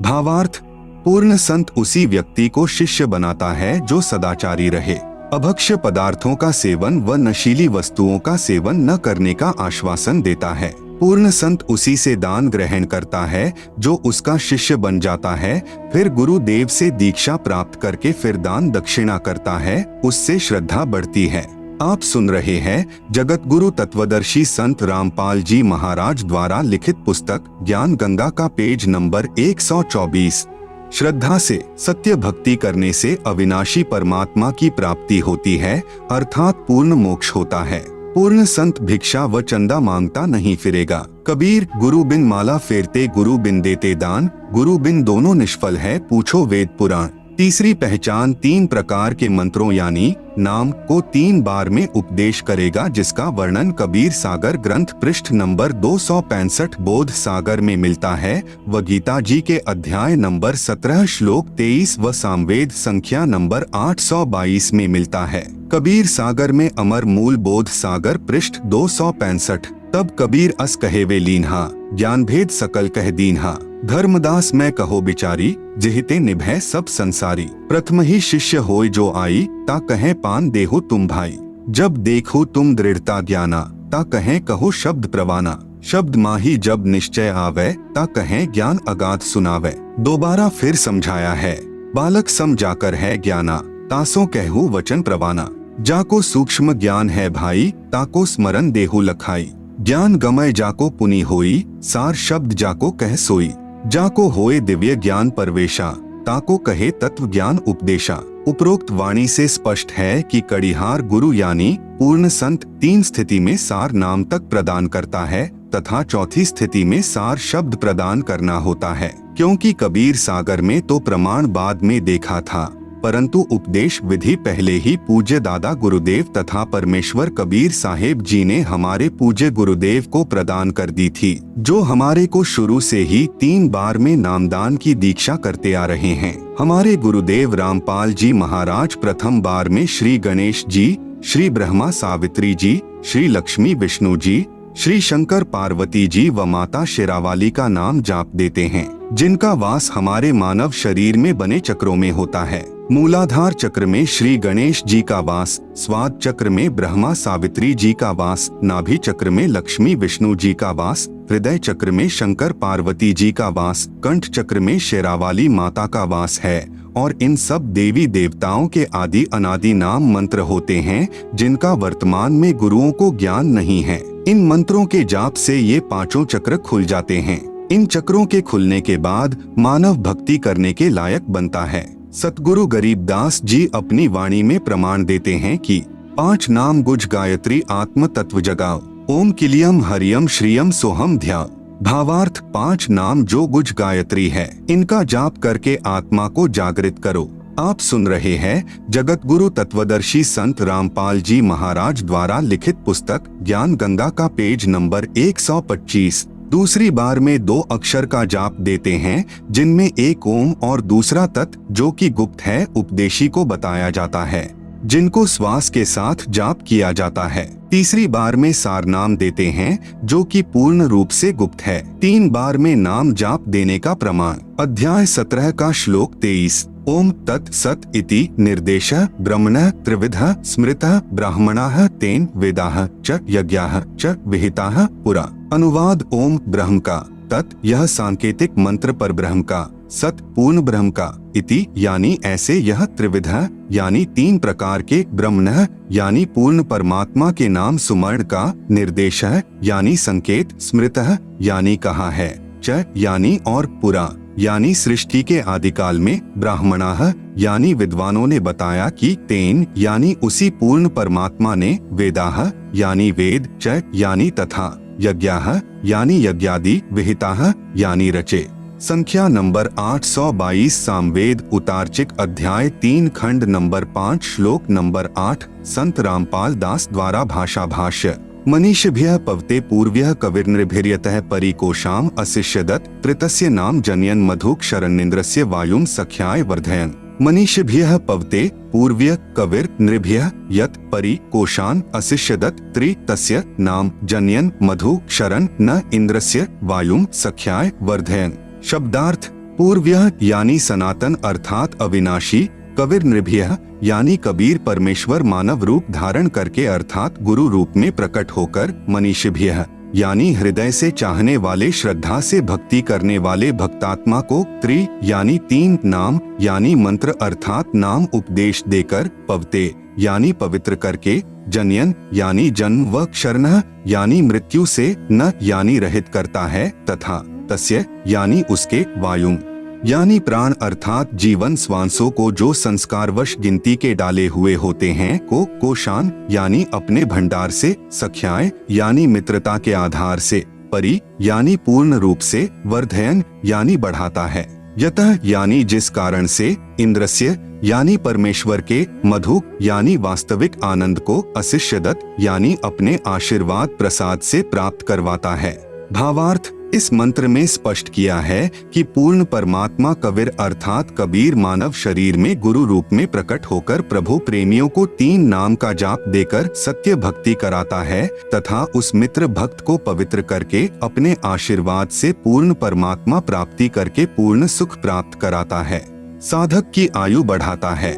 Speaker 1: भावार्थ: पूर्ण संत उसी व्यक्ति को शिष्य बनाता है जो सदाचारी रहे, अभक्ष्य पदार्थों का सेवन व नशीली वस्तुओं का सेवन न करने का आश्वासन देता है। पूर्ण संत उसी से दान ग्रहण करता है जो उसका शिष्य बन जाता है, फिर गुरुदेव से दीक्षा प्राप्त करके फिर दान दक्षिणा करता है, उससे श्रद्धा बढ़ती है। आप सुन रहे हैं जगत गुरु तत्वदर्शी संत रामपाल जी महाराज द्वारा लिखित पुस्तक ज्ञान गंगा का पेज नंबर 124। श्रद्धा से सत्य भक्ति करने से अविनाशी परमात्मा की प्राप्ति होती है, अर्थात पूर्ण मोक्ष होता है। पूर्ण संत भिक्षा व चंदा मांगता नहीं फिरेगा। कबीर: गुरु बिन माला फेरते गुरु बिन देते दान, गुरु बिन दोनों निष्फल है पूछो वेद पुराण। तीसरी पहचान 3 प्रकार के मंत्रों यानी नाम को 3 बार में उपदेश करेगा, जिसका वर्णन कबीर सागर ग्रंथ पृष्ठ नंबर 265 बोध सागर में मिलता है व गीता जी के अध्याय नंबर 17 श्लोक 23 व सामवेद संख्या नंबर 822 में मिलता है। कबीर सागर में अमर मूल बोध सागर पृष्ठ 265। तब कबीर अस कहे वे लीन्हा, ज्ञान भेद सकल कह दीन्हा। धर्मदास मैं कहो बिचारी, जिहिते निभै सब संसारी। प्रथम ही शिष्य होय जो आई, ता कहे पान देहो तुम भाई। जब देखो तुम दृढ़ता ज्ञाना, ता कहे कहो शब्द प्रवाना। शब्द माही जब निश्चय आवे, ता कहे ज्ञान अगाध सुनावे। दोबारा फिर समझाया है, बालक सम जाकर है ज्ञाना, तासो कहू वचन प्रवाना। जाको सूक्ष्म ज्ञान है भाई, ताको स्मरण देहु लखाई। ज्ञान गमय जाको पुनि होई, सार शब्द जाको कह सोई। जाको होए दिव्य ज्ञान परवेशा, ताको कहे तत्व ज्ञान उपदेशा। उपरोक्त वाणी से स्पष्ट है कि कड़िहार गुरु यानी पूर्ण संत 3 स्थिति में सार नाम तक प्रदान करता है तथा चौथी स्थिति में सार शब्द प्रदान करना होता है। क्योंकि कबीर सागर में तो प्रमाण बाद में देखा था, परंतु उपदेश विधि पहले ही पूज्य दादा गुरुदेव तथा परमेश्वर कबीर साहेब जी ने हमारे पूज्य गुरुदेव को प्रदान कर दी थी, जो हमारे को शुरू से ही 3 बार में नामदान की दीक्षा करते आ रहे हैं। हमारे गुरुदेव रामपाल जी महाराज प्रथम बार में श्री गणेश जी, श्री ब्रह्मा सावित्री जी, श्री लक्ष्मी विष्णु जी, श्री शंकर पार्वती जी व माता शेरावाली का नाम जाप देते हैं, जिनका वास हमारे मानव शरीर में बने चक्रों में होता है। मूलाधार चक्र में श्री गणेश जी का वास, स्वाद चक्र में ब्रह्मा सावित्री जी का वास, नाभि चक्र में लक्ष्मी विष्णु जी का वास, हृदय चक्र में शंकर पार्वती जी का वास, कंठ चक्र में शेरावाली माता का वास है और इन सब देवी देवताओं के आदि अनादि नाम मंत्र होते हैं, जिनका वर्तमान में गुरुओं को ज्ञान नहीं है। इन मंत्रों के जाप से ये 5 चक्र खुल जाते हैं। इन चक्रों के खुलने के बाद मानव भक्ति करने के लायक बनता है। सतगुरु गरीबदास जी अपनी वाणी में प्रमाण देते हैं कि 5 नाम गुज गायत्री आत्म तत्व जगाओ, ओम किलियम हरियम श्रियम सोहम ध्याओ। भावार्थ 5 नाम जो गुज गायत्री है, इनका जाप करके आत्मा को जागृत करो। आप सुन रहे हैं जगत गुरु तत्वदर्शी संत रामपाल जी महाराज द्वारा लिखित पुस्तक ज्ञान गंगा का पेज नंबर 125। दूसरी बार में 2 अक्षर का जाप देते हैं, जिनमें एक ओम और दूसरा तत् जो कि गुप्त है उपदेशी को बताया जाता है, जिनको श्वास के साथ जाप किया जाता है। तीसरी बार में सार नाम देते हैं, जो कि पूर्ण रूप से गुप्त है। 3 बार में नाम जाप देने का प्रमाण अध्याय 17 का श्लोक 23। ओम तत् सत इति निर्देशः ब्रह्मणः त्रिविधः स्मृतः ब्राह्मणाः तेन वेदाः च यज्ञाः च विहिताः पुरा। अनुवाद: ओम ब्रह्म का, तत् यह सांकेतिक मंत्र पर ब्रह्म का, सत पूर्ण ब्रह्म का, इति यानी ऐसे यह त्रिविध यानी 3 प्रकार के, ब्रह्मणः यानी पूर्ण परमात्मा के नाम सुमर्ण का, निर्देशः यानी संकेत, स्मृतः यानी कहा है, च यानी और, पुरा यानी सृष्टि के आदिकाल में, ब्राह्मणाः यानी विद्वानों ने बताया कि, तेन यानी उसी पूर्ण परमात्मा ने, वेदाः यानी वेद, च यानी तथा, यज्ञाः यानी यज्ञादि, विहिताः यानी रचे। संख्या नंबर 822 सामवेद उतार्चिक अध्याय 3 खंड नंबर 5 श्लोक नंबर 8 संत रामपाल दास द्वारा भाषा भाष्य। मनीषिभ्यः पवते पूर्व्यः कविर्नृभिर्यतः परिकोशाम अशिष्यदत् तृतस्य नाम जनयन मधुक शरण्येन्द्रस्य वायुम सख्याय वर्धयन्। मनीषिभ्यः पवते पूर्व्यः कविर नृभ्यः यत् परि कोशान अशिष्यदत् त्रि तस्य नाम जनयन मधु शरण न इंद्रस्य वायुम सख्याय वर्धयन्। शब्दार्थ पूर्व्यः यानी सनातन अर्थात अविनाशी, कविर नृभ्यः यानी कबीर परमेश्वर मानव रूप धारण करके अर्थात गुरु रूप में प्रकट होकर, मनीषिभ्यः यानी हृदय से चाहने वाले, श्रद्धा से भक्ति करने वाले भक्तात्मा को, त्रि यानी 3 नाम यानी मंत्र अर्थात नाम उपदेश देकर, पवते यानी पवित्र करके, जनयन यानी जन्म व क्षरणः यानी मृत्यु से, न यानी रहित करता है, तथा तस्य यानी उसके, वायुम यानी प्राण अर्थात जीवन श्वासों को जो संस्कारवश गिनती के डाले हुए होते हैं, को कोशान यानी अपने भंडार से, सख्याय यानी मित्रता के आधार से, परि यानी पूर्ण रूप से, वर्धयन यानी बढ़ाता है, यतः यानी जिस कारण से, इंद्रस्य यानी परमेश्वर के, मधु यानी वास्तविक आनंद को, अशिष्यदत् यानी अपने आशीर्वाद प्रसाद से प्राप्त करवाता है। भावार्थ इस मंत्र में स्पष्ट किया है कि पूर्ण परमात्मा कबीर अर्थात कबीर मानव शरीर में गुरु रूप में प्रकट होकर प्रभु प्रेमियों को 3 नाम का जाप देकर सत्य भक्ति कराता है तथा उस मित्र भक्त को पवित्र करके अपने आशीर्वाद से पूर्ण परमात्मा प्राप्ति करके पूर्ण सुख प्राप्त कराता है, साधक की आयु बढ़ाता है।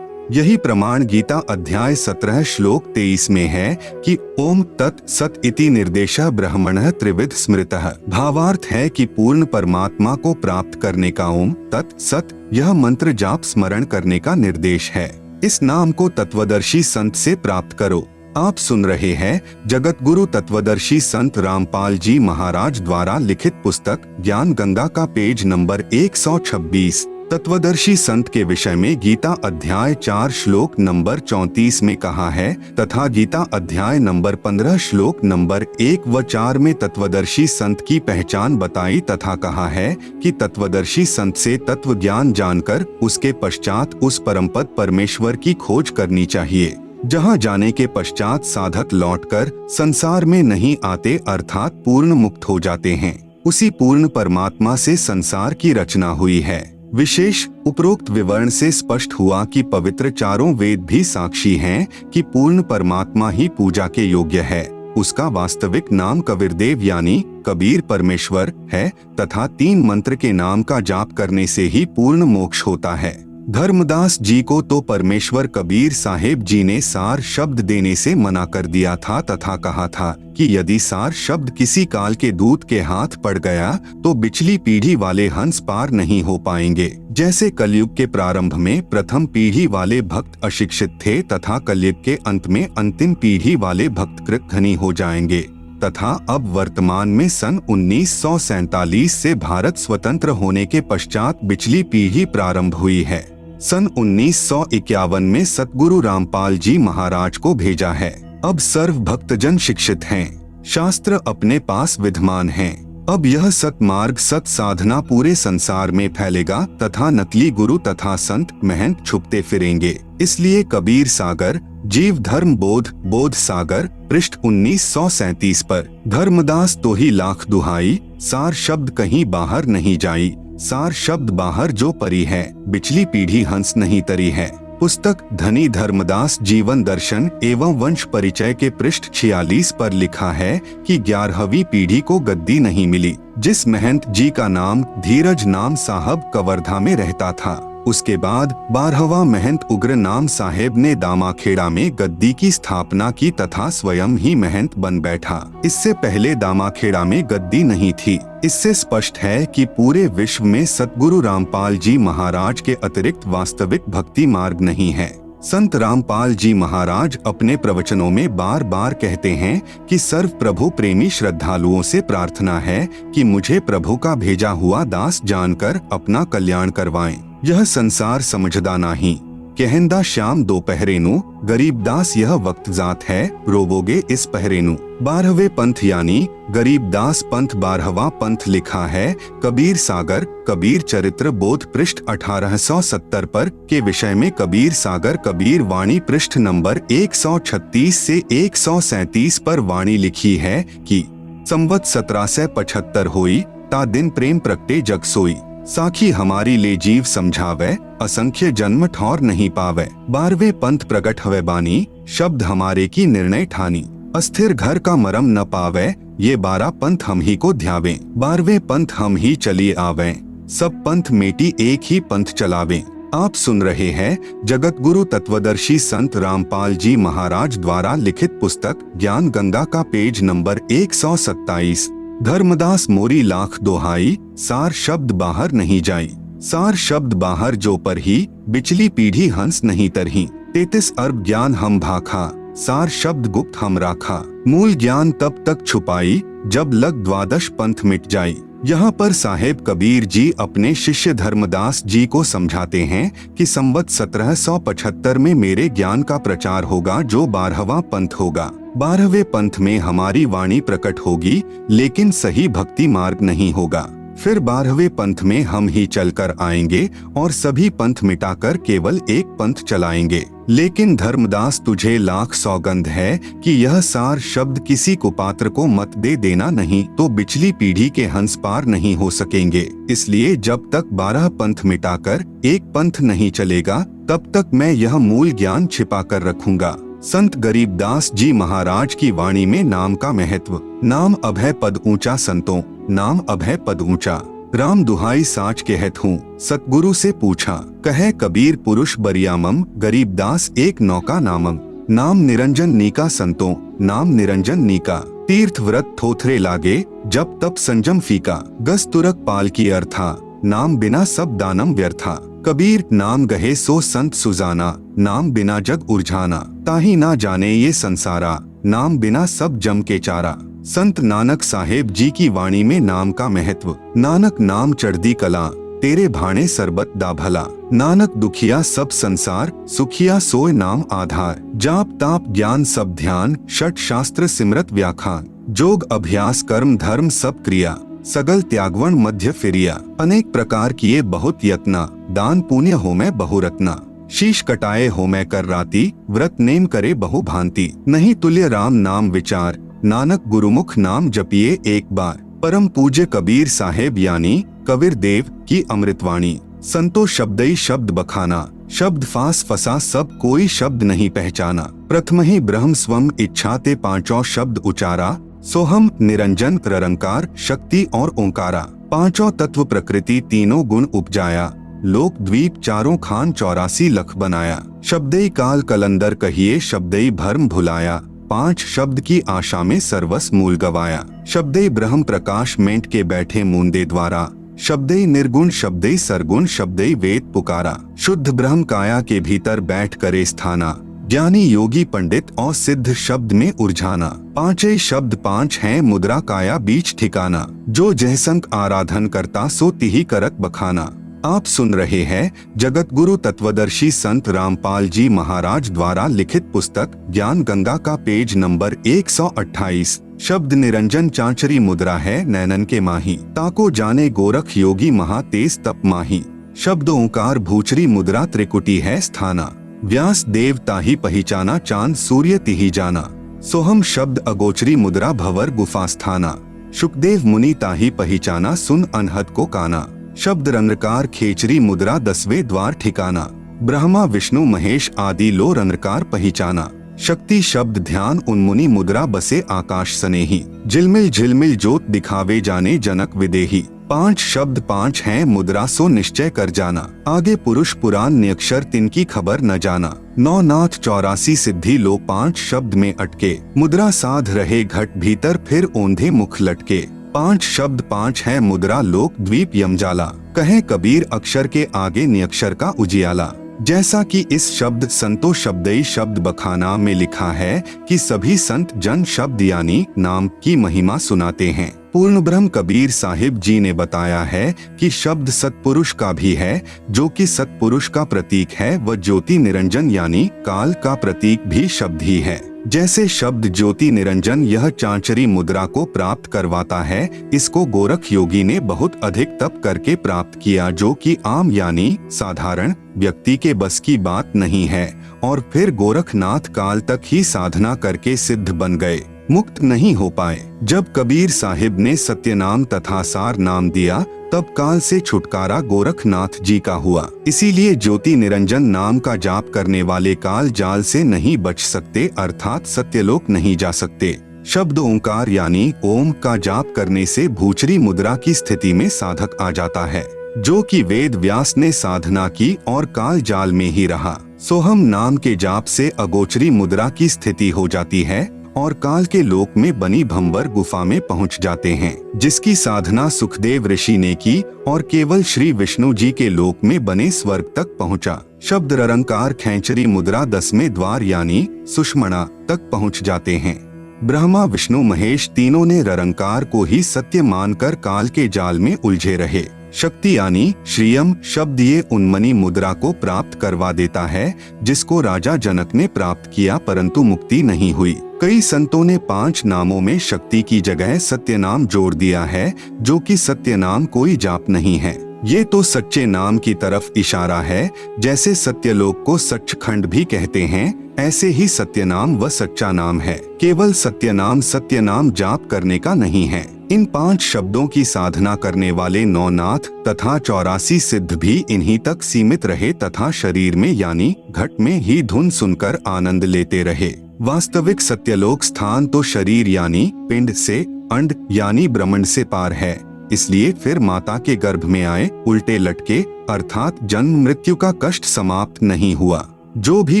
Speaker 1: यही प्रमाण गीता अध्याय 17 श्लोक 23 में है कि ओम तत् सत इति निर्देशः ब्रह्मणः त्रिविध स्मृतः। भावार्थ है कि पूर्ण परमात्मा को प्राप्त करने का ओम तत् सत यह मंत्र जाप स्मरण करने का निर्देश है। इस नाम को तत्वदर्शी संत से प्राप्त करो। आप सुन रहे हैं जगत गुरु तत्वदर्शी संत रामपाल जी महाराज द्वारा लिखित पुस्तक ज्ञान गंगा का पेज नंबर 126। तत्वदर्शी संत के विषय में गीता अध्याय 4 श्लोक नंबर 34 में कहा है तथा गीता अध्याय नंबर 15 श्लोक नंबर 1 व 4 में तत्वदर्शी संत की पहचान बताई तथा कहा है कि तत्वदर्शी संत से तत्व ज्ञान जानकर उसके पश्चात उस परमपद परमेश्वर की खोज करनी चाहिए, जहाँ जाने के पश्चात साधक लौटकर संसार में नहीं आते अर्थात पूर्ण मुक्त हो जाते हैं। उसी पूर्ण परमात्मा से संसार की रचना हुई है। विशेष उपरोक्त विवरण से स्पष्ट हुआ कि पवित्र चारों वेद भी साक्षी हैं कि पूर्ण परमात्मा ही पूजा के योग्य है। उसका वास्तविक नाम कबीरदेव यानी कबीर परमेश्वर है तथा 3 मंत्र के नाम का जाप करने से ही पूर्ण मोक्ष होता है। धर्मदास जी को तो परमेश्वर कबीर साहेब जी ने सार शब्द देने से मना कर दिया था तथा कहा था कि यदि सार शब्द किसी काल के दूत के हाथ पड़ गया तो पिछली पीढ़ी वाले हंस पार नहीं हो पाएंगे। जैसे कलयुग के प्रारंभ में प्रथम पीढ़ी वाले भक्त अशिक्षित थे तथा कलयुग के अंत में अंतिम पीढ़ी वाले भक्त कृत धनी हो जाएंगे तथा अब वर्तमान में सन 1947 से भारत स्वतंत्र होने के पश्चात पिछली पीढ़ी प्रारंभ हुई है। सन 1951 में सतगुरु रामपाल जी महाराज को भेजा है। अब सर्व भक्तजन शिक्षित हैं, शास्त्र अपने पास विद्यमान हैं। अब यह सतमार्ग सत साधना पूरे संसार में फैलेगा तथा नकली गुरु तथा संत महंत छुपते फिरेंगे। इसलिए कबीर सागर जीव धर्म बोध सागर पृष्ठ 1937 पर धर्मदास तो ही लाख दुहाई, सार शब्द कहीं बाहर नहीं जाई, सार शब्द बाहर जो परी है, पिछली पीढ़ी हंस नहीं तरी है। पुस्तक धनी धर्मदास जीवन दर्शन एवं वंश परिचय के पृष्ठ 46 पर लिखा है कि 11वीं पीढ़ी को गद्दी नहीं मिली। जिस महंत जी का नाम धीरज नाम साहब कवर्धा में रहता था, उसके बाद 12वां महंत उग्र नाम साहेब ने दामाखेड़ा में गद्दी की स्थापना की तथा स्वयं ही महंत बन बैठा। इससे पहले दामाखेड़ा में गद्दी नहीं थी। इससे स्पष्ट है कि पूरे विश्व में सतगुरु रामपाल जी महाराज के अतिरिक्त वास्तविक भक्ति मार्ग नहीं है। संत रामपाल जी महाराज अपने प्रवचनों में बार बार कहते हैं कि सर्व प्रभु प्रेमी श्रद्धालुओं से प्रार्थना है कि मुझे प्रभु का भेजा हुआ दास जानकर अपना कल्याण करवाएं। यह संसार समझदा नहीं, कहंदा श्याम दो पहरेनु, गरीबदास यह वक्त जात है, रोवोगे इस पहरेनु। 12वें पंथ यानी गरीबदास पंथ 12वां पंथ लिखा है कबीर सागर कबीर चरित्र बोध पृष्ठ 1870 पर के विषय में कबीर सागर कबीर वाणी पृष्ठ नंबर 136 से 137 पर वाणी लिखी है कि संवत 1775 होई ता दिन प्रेम प्रगटे जग सोई, साखी हमारी ले जीव समझावे, असंख्य जन्म ठौर नहीं पावे। 12वें पंथ प्रगट हवे बानी, शब्द हमारे की निर्णय ठानी, अस्थिर घर का मरम न पावे, ये 12 पंथ हम ही को ध्यावे। 12वें पंथ हम ही चलिए आवे, सब पंथ मेटी एक ही पंथ चलावे। आप सुन रहे हैं जगत गुरु तत्वदर्शी संत रामपाल जी महाराज द्वारा लिखित पुस्तक ज्ञान गंगा का पेज नंबर 127। धर्मदास मोरी लाख दोहाई, सार शब्द बाहर नहीं जाई, सार शब्द बाहर जो पर ही, बिचली पीढ़ी हंस नहीं तरही। 33 अरब ज्ञान हम भाखा, सार शब्द गुप्त हम राखा, मूल ज्ञान तब तक छुपाई, जब लग 12 पंथ मिट जाई। यहाँ पर साहेब कबीर जी अपने शिष्य धर्मदास जी को समझाते हैं कि संवत 1775 में मेरे ज्ञान का प्रचार होगा जो 12वां पंथ होगा। 12वें पंथ में हमारी वाणी प्रकट होगी, लेकिन सही भक्ति मार्ग नहीं होगा। फिर 12वें पंथ में हम ही चलकर आएंगे और सभी पंथ मिटाकर केवल एक पंथ चलाएंगे। लेकिन धर्मदास तुझे लाख सौगंध है कि यह सार शब्द किसी कुपात्र को मत दे देना, नहीं तो बिचली पीढ़ी के हंस पार नहीं हो सकेंगे। इसलिए जब तक 12 पंथ मिटाकर एक पंथ नहीं चलेगा, तब तक मैं यह मूल ज्ञान छिपा कर रखूंगा। संत गरीबदास जी महाराज की वाणी में नाम का महत्व। नाम अभय पद ऊंचा संतों, नाम अभय पद ऊंचा, राम दुहाई साच कहत हूँ, सतगुरु से पूछा, कहे कबीर पुरुष बरियामम, गरीबदास एक नौका नामम, नाम निरंजन नीका संतों, नाम निरंजन नीका, तीर्थ व्रत थोथरे लागे, जब तप संजम फीका, गस तुरक पाल की अर्था, नाम बिना सब दानम व्यर्था। कबीर नाम गहे सो संत सुजाना, नाम बिना जग उलझाना, ताही ना जाने ये संसारा, नाम बिना सब जम के चारा। संत नानक साहेब जी की वाणी में नाम का महत्व। नानक नाम चढ़दी कला, तेरे भाणे सरबत दा भला, नानक दुखिया सब संसार, सुखिया सोय नाम आधार, जाप ताप ज्ञान सब ध्यान, षट शास्त्र सिमरत व्याख्यान, जोग अभ्यास कर्म धर्म सब क्रिया, सगल त्यागवण मध्य फिरिया, अनेक प्रकार किए बहुत यत्ना, दान पुण्य हो मैं बहुरत्ना, शीश कटाए हो मैं कर राती, व्रत नेम करे बहु भांति, नहीं तुल्य राम नाम विचार, नानक गुरुमुख नाम जपिए एक बार। परम पूज्य कबीर साहेब यानी कबीर देव की अमृतवाणी। संतो शब्दई शब्द बखाना, शब्द फास फसा सब कोई शब्द नहीं पहचाना, प्रथम ही ब्रह्म स्वम इच्छा ते पांचों शब्द उचारा, सोहम निरंजन निरंकार शक्ति और ओंकारा, पांचों तत्व प्रकृति तीनों गुण उपजाया, लोक द्वीप चारों खान 84 लख बनाया, शब्दई काल कलंदर कहिए शब्दई भर्म भुलाया, 5 शब्द की आशा में सर्वस मूल गवाया, शब्दई ब्रह्म प्रकाश मेंट के बैठे मूंदे द्वारा, शब्दई निर्गुण शब्दई सरगुण शब्दई वेद पुकारा, शुद्ध ब्रह्म काया के भीतर बैठ करे स्थाना, ज्ञानी योगी पंडित और सिद्ध शब्द में उलझाना, 5 शब्द 5 हैं मुद्रा काया बीच ठिकाना, जो जयसंक आराधन करता सो तिही करत बखाना। आप सुन रहे हैं जगत गुरु तत्वदर्शी संत रामपाल जी महाराज द्वारा लिखित पुस्तक ज्ञान गंगा का पेज नंबर 128। शब्द निरंजन चांचरी मुद्रा है नैनन के माही, ताको जाने गोरख योगी महा तेज तप माही, शब्द ओंकार भूचरी मुद्रा त्रिकुटी है स्थाना, व्यास देव ताही पहचाना चांद सूर्य तिही जाना, सोहम शब्द अगोचरी मुद्रा भवर गुफा स्थाना, शुकदेव मुनि ताही पहचाना सुन अनहद को काना, शब्द रंध्रकार खेचरी मुद्रा 10वें द्वार ठिकाना, ब्रह्मा विष्णु महेश आदि लो रंध्रकार पहचाना, शक्ति शब्द ध्यान उन्मुनि मुद्रा बसे आकाश सनेही, झिलमिल झिलमिल जोत दिखावे जाने जनक विदेही, 5 शब्द 5 हैं मुद्रा सो निश्चय कर जाना, आगे पुरुष पुराण नियक्षर तिनकी खबर न जाना, 9 नाथ 84 सिद्धि लो 5 शब्द में अटके, मुद्रा साध रहे घट भीतर फिर ओंधे मुख लटके, 5 शब्द 5 हैं मुद्रा लोक द्वीप यमजाला, कहे कबीर अक्षर के आगे नियक्षर का उजियाला। जैसा कि इस शब्द संतो शब्दई शब्द बखाना में लिखा है कि सभी संत जन शब्द यानी नाम की महिमा सुनाते हैं। पूर्ण ब्रह्म कबीर साहिब जी ने बताया है कि शब्द सतपुरुष का भी है, जो कि सतपुरुष का प्रतीक है, व ज्योति निरंजन यानी काल का प्रतीक भी शब्द ही है। जैसे शब्द ज्योति निरंजन यह चांचरी मुद्रा को प्राप्त करवाता है, इसको गोरख योगी ने बहुत अधिक तप करके प्राप्त किया, जो कि आम यानी साधारण व्यक्ति के बस की बात नहीं है, और फिर गोरखनाथ काल तक ही साधना करके सिद्ध बन गए, मुक्त नहीं हो पाए। जब कबीर साहिब ने सत्यनाम तथा सार नाम दिया, तब काल से छुटकारा गोरखनाथ जी का हुआ। इसीलिए ज्योति निरंजन नाम का जाप करने वाले काल जाल से नहीं बच सकते, अर्थात सत्यलोक नहीं जा सकते। शब्द ओंकार यानी ओम का जाप करने से भूचरी मुद्रा की स्थिति में साधक आ जाता है, जो कि वेद व्यास ने साधना की और काल जाल में ही रहा। सोहम नाम के जाप से अगोचरी मुद्रा की स्थिति हो जाती है और काल के लोक में बनी भंवर गुफा में पहुंच जाते हैं, जिसकी साधना सुखदेव ऋषि ने की और केवल श्री विष्णु जी के लोक में बने स्वर्ग तक पहुंचा। शब्द ररंकार खैंचरी मुद्रा 10वें द्वार यानी सुषमणा तक पहुंच जाते हैं। ब्रह्मा विष्णु महेश तीनों ने ररंकार को ही सत्य मानकर काल के जाल में उलझे रहे। शक्ति यानी श्रीयम शब्द ये उन्मनी मुद्रा को प्राप्त करवा देता है, जिसको राजा जनक ने प्राप्त किया, परंतु मुक्ति नहीं हुई। कई संतों ने 5 नामों में शक्ति की जगह सत्यनाम जोड़ दिया है, जो कि सत्यनाम कोई जाप नहीं है। ये तो सच्चे नाम की तरफ इशारा है। जैसे सत्यलोक को सच्चखंड भी कहते हैं, ऐसे ही सत्यनाम व सच्चा नाम है। केवल सत्यनाम जाप करने का नहीं है। इन 5 शब्दों की साधना करने वाले 9 नाथ तथा 84 सिद्ध भी इन्हीं तक सीमित रहे तथा शरीर में यानी घट में ही धुन सुनकर आनंद लेते रहे। वास्तविक सत्यलोक स्थान तो शरीर यानी पिंड से, अंड यानी ब्रह्मांड से पार है। इसलिए फिर माता के गर्भ में आए उल्टे लटके, अर्थात जन्म मृत्यु का कष्ट समाप्त नहीं हुआ। जो भी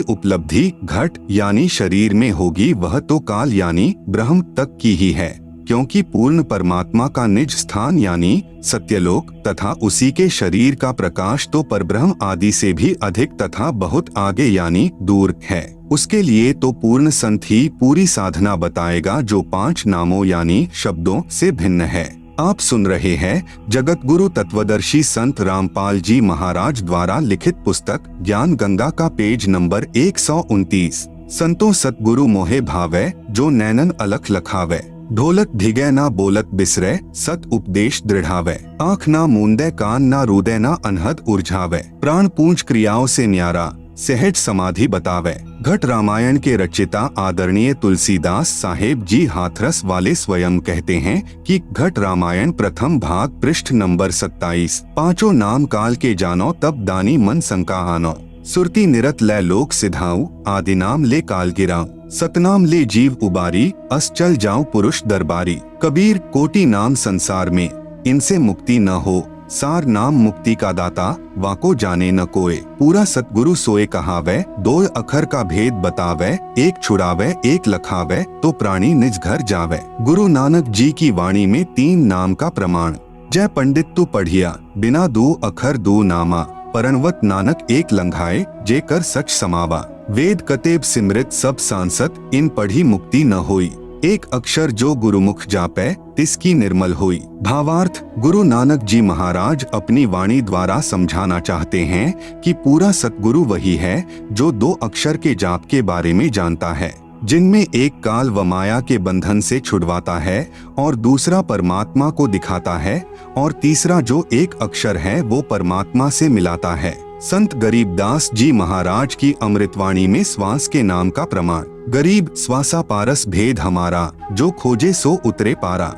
Speaker 1: उपलब्धि घट यानी शरीर में होगी, वह तो काल यानी ब्रह्म तक की ही है, क्योंकि पूर्ण परमात्मा का निज स्थान यानी सत्यलोक तथा उसी के शरीर का प्रकाश तो परब्रह्म आदि से भी अधिक तथा बहुत आगे यानी दूर है। उसके लिए तो पूर्ण संत ही पूरी साधना बताएगा, जो 5 नामों यानी शब्दों से भिन्न है। आप सुन रहे हैं जगत गुरु तत्वदर्शी संत रामपाल जी महाराज द्वारा लिखित पुस्तक ज्ञान गंगा का पेज नंबर 129। संतों सतगुरु मोहे भावै, जो नैनन अलख लखावै, ढोलक धिगै ना बोलत बिसरै, सत उपदेश दृढ़ावै, आँख ना मूंदे कान ना रूदे ना अनहद उर्झावै, प्राण पूंज क्रियाओं से न्यारा सहज समाधि बतावे। घट रामायण के रचिता आदरणीय तुलसीदास साहेब जी हाथरस वाले स्वयं कहते हैं कि घट रामायण प्रथम भाग पृष्ठ नंबर 27। 5 नाम काल के जानो, तब दानी मन शंका आनो, सुरती निरत ले लोक सिधाऊ, आदि नाम ले काल गिराऊं, सतनाम ले जीव उबारी, अस चल जाऊं पुरुष दरबारी। कबीर कोटि नाम संसार में, इनसे मुक्ति न हो, सार नाम मुक्ति का दाता, वाको जाने न कोय। पूरा सतगुरु सोए कहावे, 2 अखर का भेद बतावे, एक छुड़ावे एक लखावे, तो प्राणी निज घर जावे। गुरु नानक जी की वाणी में 3 नाम का प्रमाण। जय पंडित तू पढ़िया, बिना 2 अखर 2 नामा, परनवत नानक एक लंघाए, जे कर सच समावा। वेद कतेब सिमृत सब सांसत, इन पढ़ी मुक्ति न होई, एक अक्षर जो गुरुमुख जापै, तिसकी निर्मल हुई। भावार्थ, गुरु नानक जी महाराज अपनी वाणी द्वारा समझाना चाहते हैं कि पूरा सतगुरु वही है जो 2 अक्षर के जाप के बारे में जानता है, जिनमें एक काल व माया के बंधन से छुड़वाता है और दूसरा परमात्मा को दिखाता है और तीसरा जो एक अक्षर है वो परमात्मा से मिलाता है। संत गरीबदास जी महाराज की अमृतवाणी में श्वास के नाम का प्रमाण। गरीब श्वासा पारस भेद हमारा, जो खोजे सो उतरे पारा,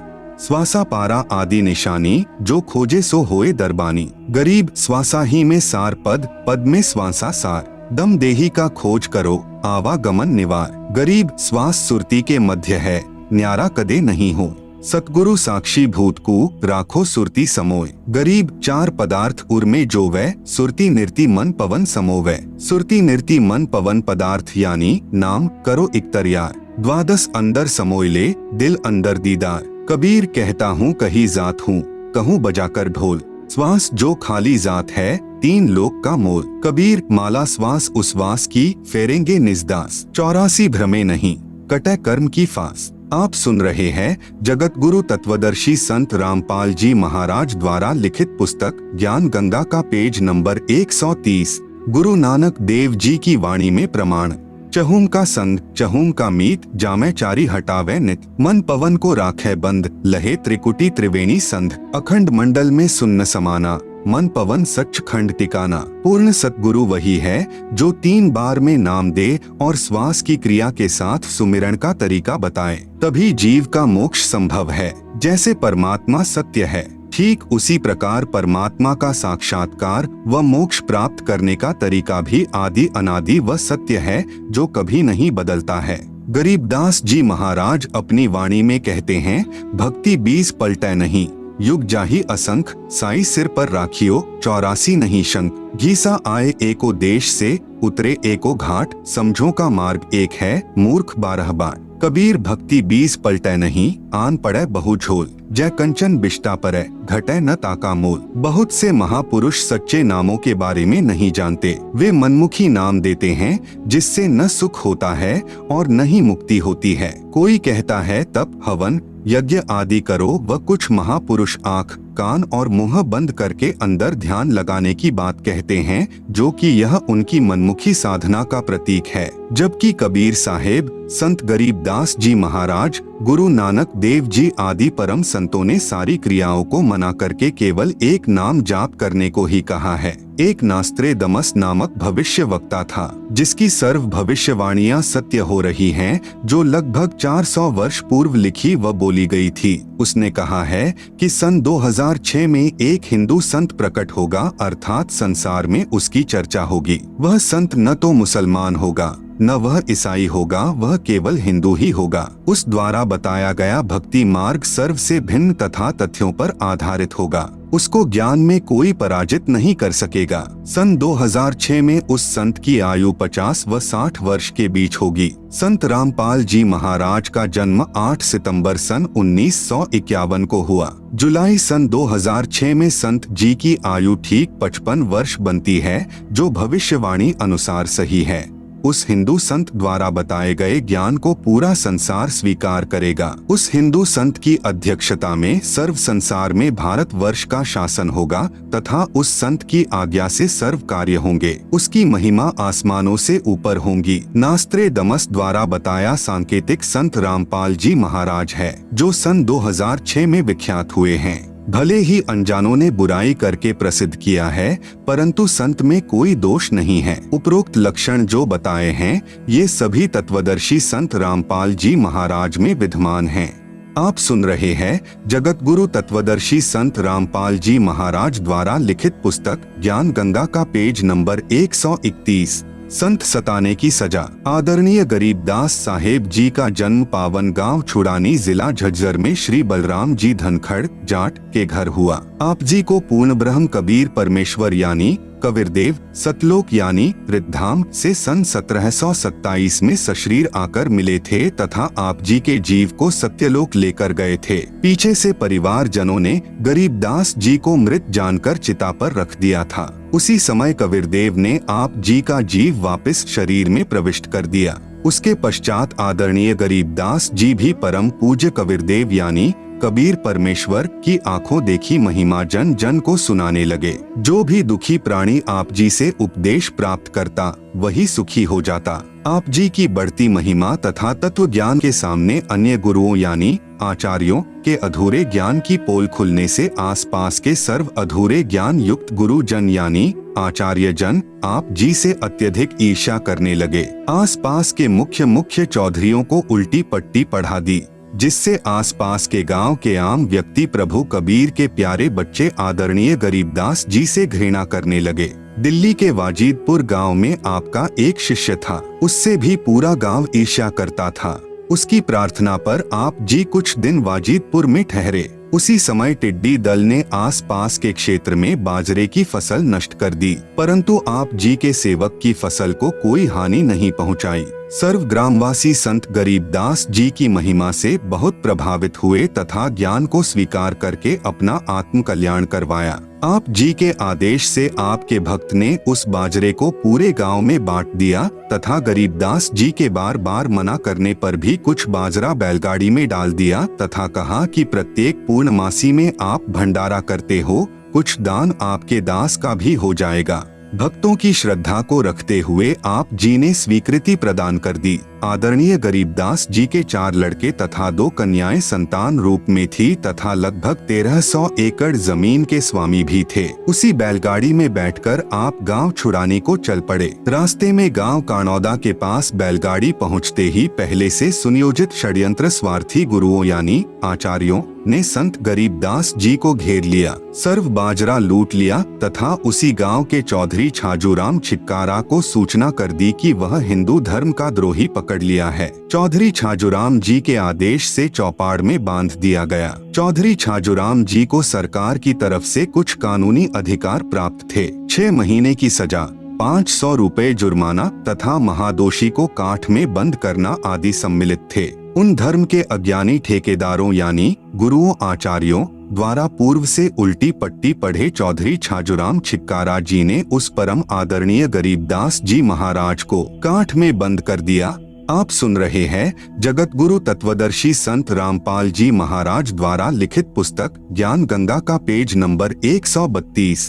Speaker 1: श्वासा पारा आदि निशानी, जो खोजे सो होए दरबानी। गरीब श्वासा ही में सार पद, पद में श्वासा सार, दम देही का खोज करो, आवागमन निवार। गरीब श्वास सुरती के मध्य है, न्यारा कदे नहीं हो, सतगुरु साक्षी भूत को राखो सुरती समोय। गरीब चार पदार्थ उर्मे जोवै, सुरती निर्ति मन पवन समोवै। सुरती निर्ति मन पवन पदार्थ यानी नाम करो इक्तरियार। द्वादश अंदर समोय ले, दिल अंदर दीदार। कबीर कहता हूँ कही जात हूँ, कहूँ बजाकर ढोल। श्वास जो खाली जात है, तीन लोक का मोल। कबीर माला श्वास उश्वास की, फेरेंगे निजदास। 84 भ्रमे नहीं, कटे कर्म की फांस। आप सुन रहे हैं जगत गुरु तत्वदर्शी संत रामपाल जी महाराज द्वारा लिखित पुस्तक ज्ञान गंगा का पेज नंबर 130। गुरु नानक देव जी की वाणी में प्रमाण। चहूम का संग चहूम का मीत, जामै चारी हटावे नित। मन पवन को राखे बंद, लहे त्रिकुटी त्रिवेणी संध। अखंड मंडल में सुन्न समाना, मन पवन सच खंड टिकाना। पूर्ण सतगुरु वही है जो 3 बार में नाम दे और श्वास की क्रिया के साथ सुमिरन का तरीका बताए, तभी जीव का मोक्ष संभव है। जैसे परमात्मा सत्य है, ठीक उसी प्रकार परमात्मा का साक्षात्कार व मोक्ष प्राप्त करने का तरीका भी आदि अनादि व सत्य है, जो कभी नहीं बदलता है। गरीबदास जी महाराज अपनी वाणी में कहते हैं, भक्ति 20 पलटे नहीं, युग जाही असंख। साई सिर पर राखियो, 84 नहीं शंख। घीसा आए एको देश से, उतरे एको घाट। समझो का मार्ग एक है, मूर्ख 12 बाट। कबीर भक्ति 20 पलटे नहीं, आन पड़े बहु झोल। जय कंचन बिष्टा परे, घटे न ताका मोल। बहुत से महापुरुष सच्चे नामों के बारे में नहीं जानते। वे मनमुखी नाम देते हैं जिससे न सुख होता है और न ही मुक्ति होती है। कोई कहता है तप हवन यज्ञ आदि करो व कुछ महापुरुष आँख कान और मुंह बंद करके अंदर ध्यान लगाने की बात कहते हैं, जो कि यह उनकी मनमुखी साधना का प्रतीक है। जबकि कबीर साहेब, संत गरीबदास जी महाराज, गुरु नानक देव जी आदि परम संतों ने सारी क्रियाओं को मना करके केवल एक नाम जाप करने को ही कहा है। एक नास्त्रेदमस नामक भविष्य वक्ता था, जिसकी सर्व भविष्यवाणियां सत्य हो रही हैं, जो लगभग 400 वर्ष पूर्व लिखी व बोली गई थी। उसने कहा है कि सन 2006 में एक हिंदू संत प्रकट होगा, अर्थात संसार में उसकी चर्चा होगी। वह संत न तो मुसलमान होगा, न वह ईसाई होगा, वह केवल हिंदू ही होगा। उस द्वारा बताया गया भक्ति मार्ग सर्व से भिन्न तथा तथ्यों पर आधारित होगा। उसको ज्ञान में कोई पराजित नहीं कर सकेगा। सन 2006 में उस संत की आयु 50 व 60 वर्ष के बीच होगी। संत रामपाल जी महाराज का जन्म 8 सितंबर सन 1951 को हुआ। जुलाई सन 2006 में संत जी की आयु ठीक 55 वर्ष बनती है, जो भविष्यवाणी अनुसार सही है। उस हिंदू संत द्वारा बताए गए ज्ञान को पूरा संसार स्वीकार करेगा। उस हिंदू संत की अध्यक्षता में सर्व संसार में भारतवर्ष का शासन होगा तथा उस संत की आज्ञा से सर्व कार्य होंगे। उसकी महिमा आसमानों से ऊपर होंगी। नास्त्रेदमस द्वारा बताया सांकेतिक संत रामपाल जी महाराज है, जो सन 2006 में विख्यात हुए हैं। भले ही अनजानों ने बुराई करके प्रसिद्ध किया है, परंतु संत में कोई दोष नहीं है। उपरोक्त लक्षण जो बताए हैं, ये सभी तत्वदर्शी संत रामपाल जी महाराज में विद्यमान हैं। आप सुन रहे हैं जगत गुरु तत्वदर्शी संत रामपाल जी महाराज द्वारा लिखित पुस्तक ज्ञान गंगा का पेज नंबर 131। संत सताने की सजा। आदरणीय गरीबदास साहेब जी का जन्म पावन गांव छुड़ानी जिला झज्जर में श्री बलराम जी धनखड़ जाट के घर हुआ। आप जी को पूर्ण ब्रह्म कबीर परमेश्वर यानी कबीरदेव सतलोक यानी रिद्धाम से सन 1727 में सशरीर आकर मिले थे तथा आप जी के जीव को सत्यलोक लेकर गए थे। पीछे से परिवार जनों ने गरीबदास जी को मृत जानकर चिता पर रख दिया था। उसी समय कबीरदेव ने आप जी का जीव वापस शरीर में प्रविष्ट कर दिया। उसके पश्चात आदरणीय गरीबदास जी भी परम पूज्य कबीरदेव यानी कबीर परमेश्वर की आंखों देखी महिमा जन जन को सुनाने लगे। जो भी दुखी प्राणी आप जी से उपदेश प्राप्त करता, वही सुखी हो जाता। आप जी की बढ़ती महिमा तथा तत्व ज्ञान के सामने अन्य गुरुओं यानी आचार्यों के अधूरे ज्ञान की पोल खुलने से आसपास के सर्व अधूरे ज्ञान युक्त गुरु जन यानी आचार्य जन आप जी से अत्यधिक ईर्ष्या करने लगे। आसपास के मुख्य चौधरियों को उल्टी पट्टी पढ़ा दी, जिससे आसपास के गांव के आम व्यक्ति प्रभु कबीर के प्यारे बच्चे आदरणीय गरीबदास जी से घृणा करने लगे। दिल्ली के वाजिदपुर गांव में आपका एक शिष्य था, उससे भी पूरा गांव ईर्ष्या करता था। उसकी प्रार्थना पर आप जी कुछ दिन वाजिदपुर में ठहरे। उसी समय टिड्डी दल ने आसपास के क्षेत्र में बाजरे की फसल नष्ट कर दी, परंतु आप जी के सेवक की फसल को कोई हानि नहीं पहुंचाई। सर्व ग्रामवासी संत गरीबदास जी की महिमा से बहुत प्रभावित हुए तथा ज्ञान को स्वीकार करके अपना आत्म कल्याण करवाया। आप जी के आदेश से आपके भक्त ने उस बाजरे को पूरे गांव में बांट दिया तथा गरीबदास जी के बार बार मना करने पर भी कुछ बाजरा बैलगाड़ी में डाल दिया तथा कहा कि प्रत्येक पूर्णमासी में आप भंडारा करते हो, कुछ दान आपके दास का भी हो जाएगा। भक्तों की श्रद्धा को रखते हुए आप जी ने स्वीकृति प्रदान कर दी। आदरणीय गरीबदास जी के 4 लड़के तथा 2 कन्याएं संतान रूप में थी तथा लगभग 1300 एकड़ जमीन के स्वामी भी थे। उसी बैलगाड़ी में बैठकर आप गांव छुड़ाने को चल पड़े। रास्ते में गांव कानौदा के पास बैलगाड़ी पहुंचते ही पहले से सुनियोजित षड्यंत्र स्वार्थी गुरुओं यानी आचार्यों ने संत गरीबदास जी को घेर लिया, सर्व बाजरा लूट लिया तथा उसी गांव के चौधरी छाजूराम छिक्कारा को सूचना कर दी कि वह हिंदू धर्म का द्रोही पकड़ लिया है। चौधरी छाजूराम जी के आदेश से चौपाड़ में बांध दिया गया। चौधरी छाजूराम जी को सरकार की तरफ से कुछ कानूनी अधिकार प्राप्त थे। 6 महीने की सजा, 500 रुपए जुर्माना तथा महादोषी को काठ में बंद करना आदि सम्मिलित थे। उन धर्म के अज्ञानी ठेकेदारों यानी गुरुओं आचार्यों द्वारा पूर्व से उल्टी पट्टी पढ़े चौधरी छाजूराम छिक्कारा जी ने उस परम आदरणीय गरीबदास जी महाराज को काठ में बंद कर दिया। आप सुन रहे हैं जगत गुरु तत्वदर्शी संत रामपाल जी महाराज द्वारा लिखित पुस्तक ज्ञान गंगा का पेज नंबर 132।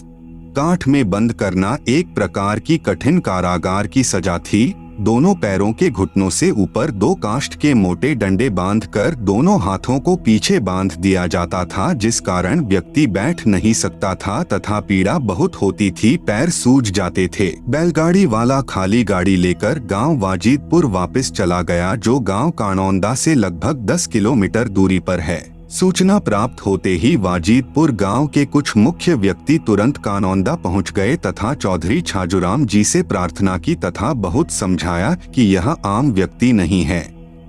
Speaker 1: काठ में बंद करना एक प्रकार की कठिन कारागार की सजा थी। दोनों पैरों के घुटनों से ऊपर 2 काष्ठ के मोटे डंडे बांधकर दोनों हाथों को पीछे बांध दिया जाता था, जिस कारण व्यक्ति बैठ नहीं सकता था तथा पीड़ा बहुत होती थी, पैर सूज जाते थे। बैलगाड़ी वाला खाली गाड़ी लेकर गांव वाजिदपुर वापस चला गया, जो गांव कानौदा से लगभग 10 किलोमीटर दूरी पर है। सूचना प्राप्त होते ही वाजिदपुर गांव के कुछ मुख्य व्यक्ति तुरंत कानौदा पहुंच गए तथा चौधरी छाजूराम जी से प्रार्थना की तथा बहुत समझाया कि यह आम व्यक्ति नहीं है,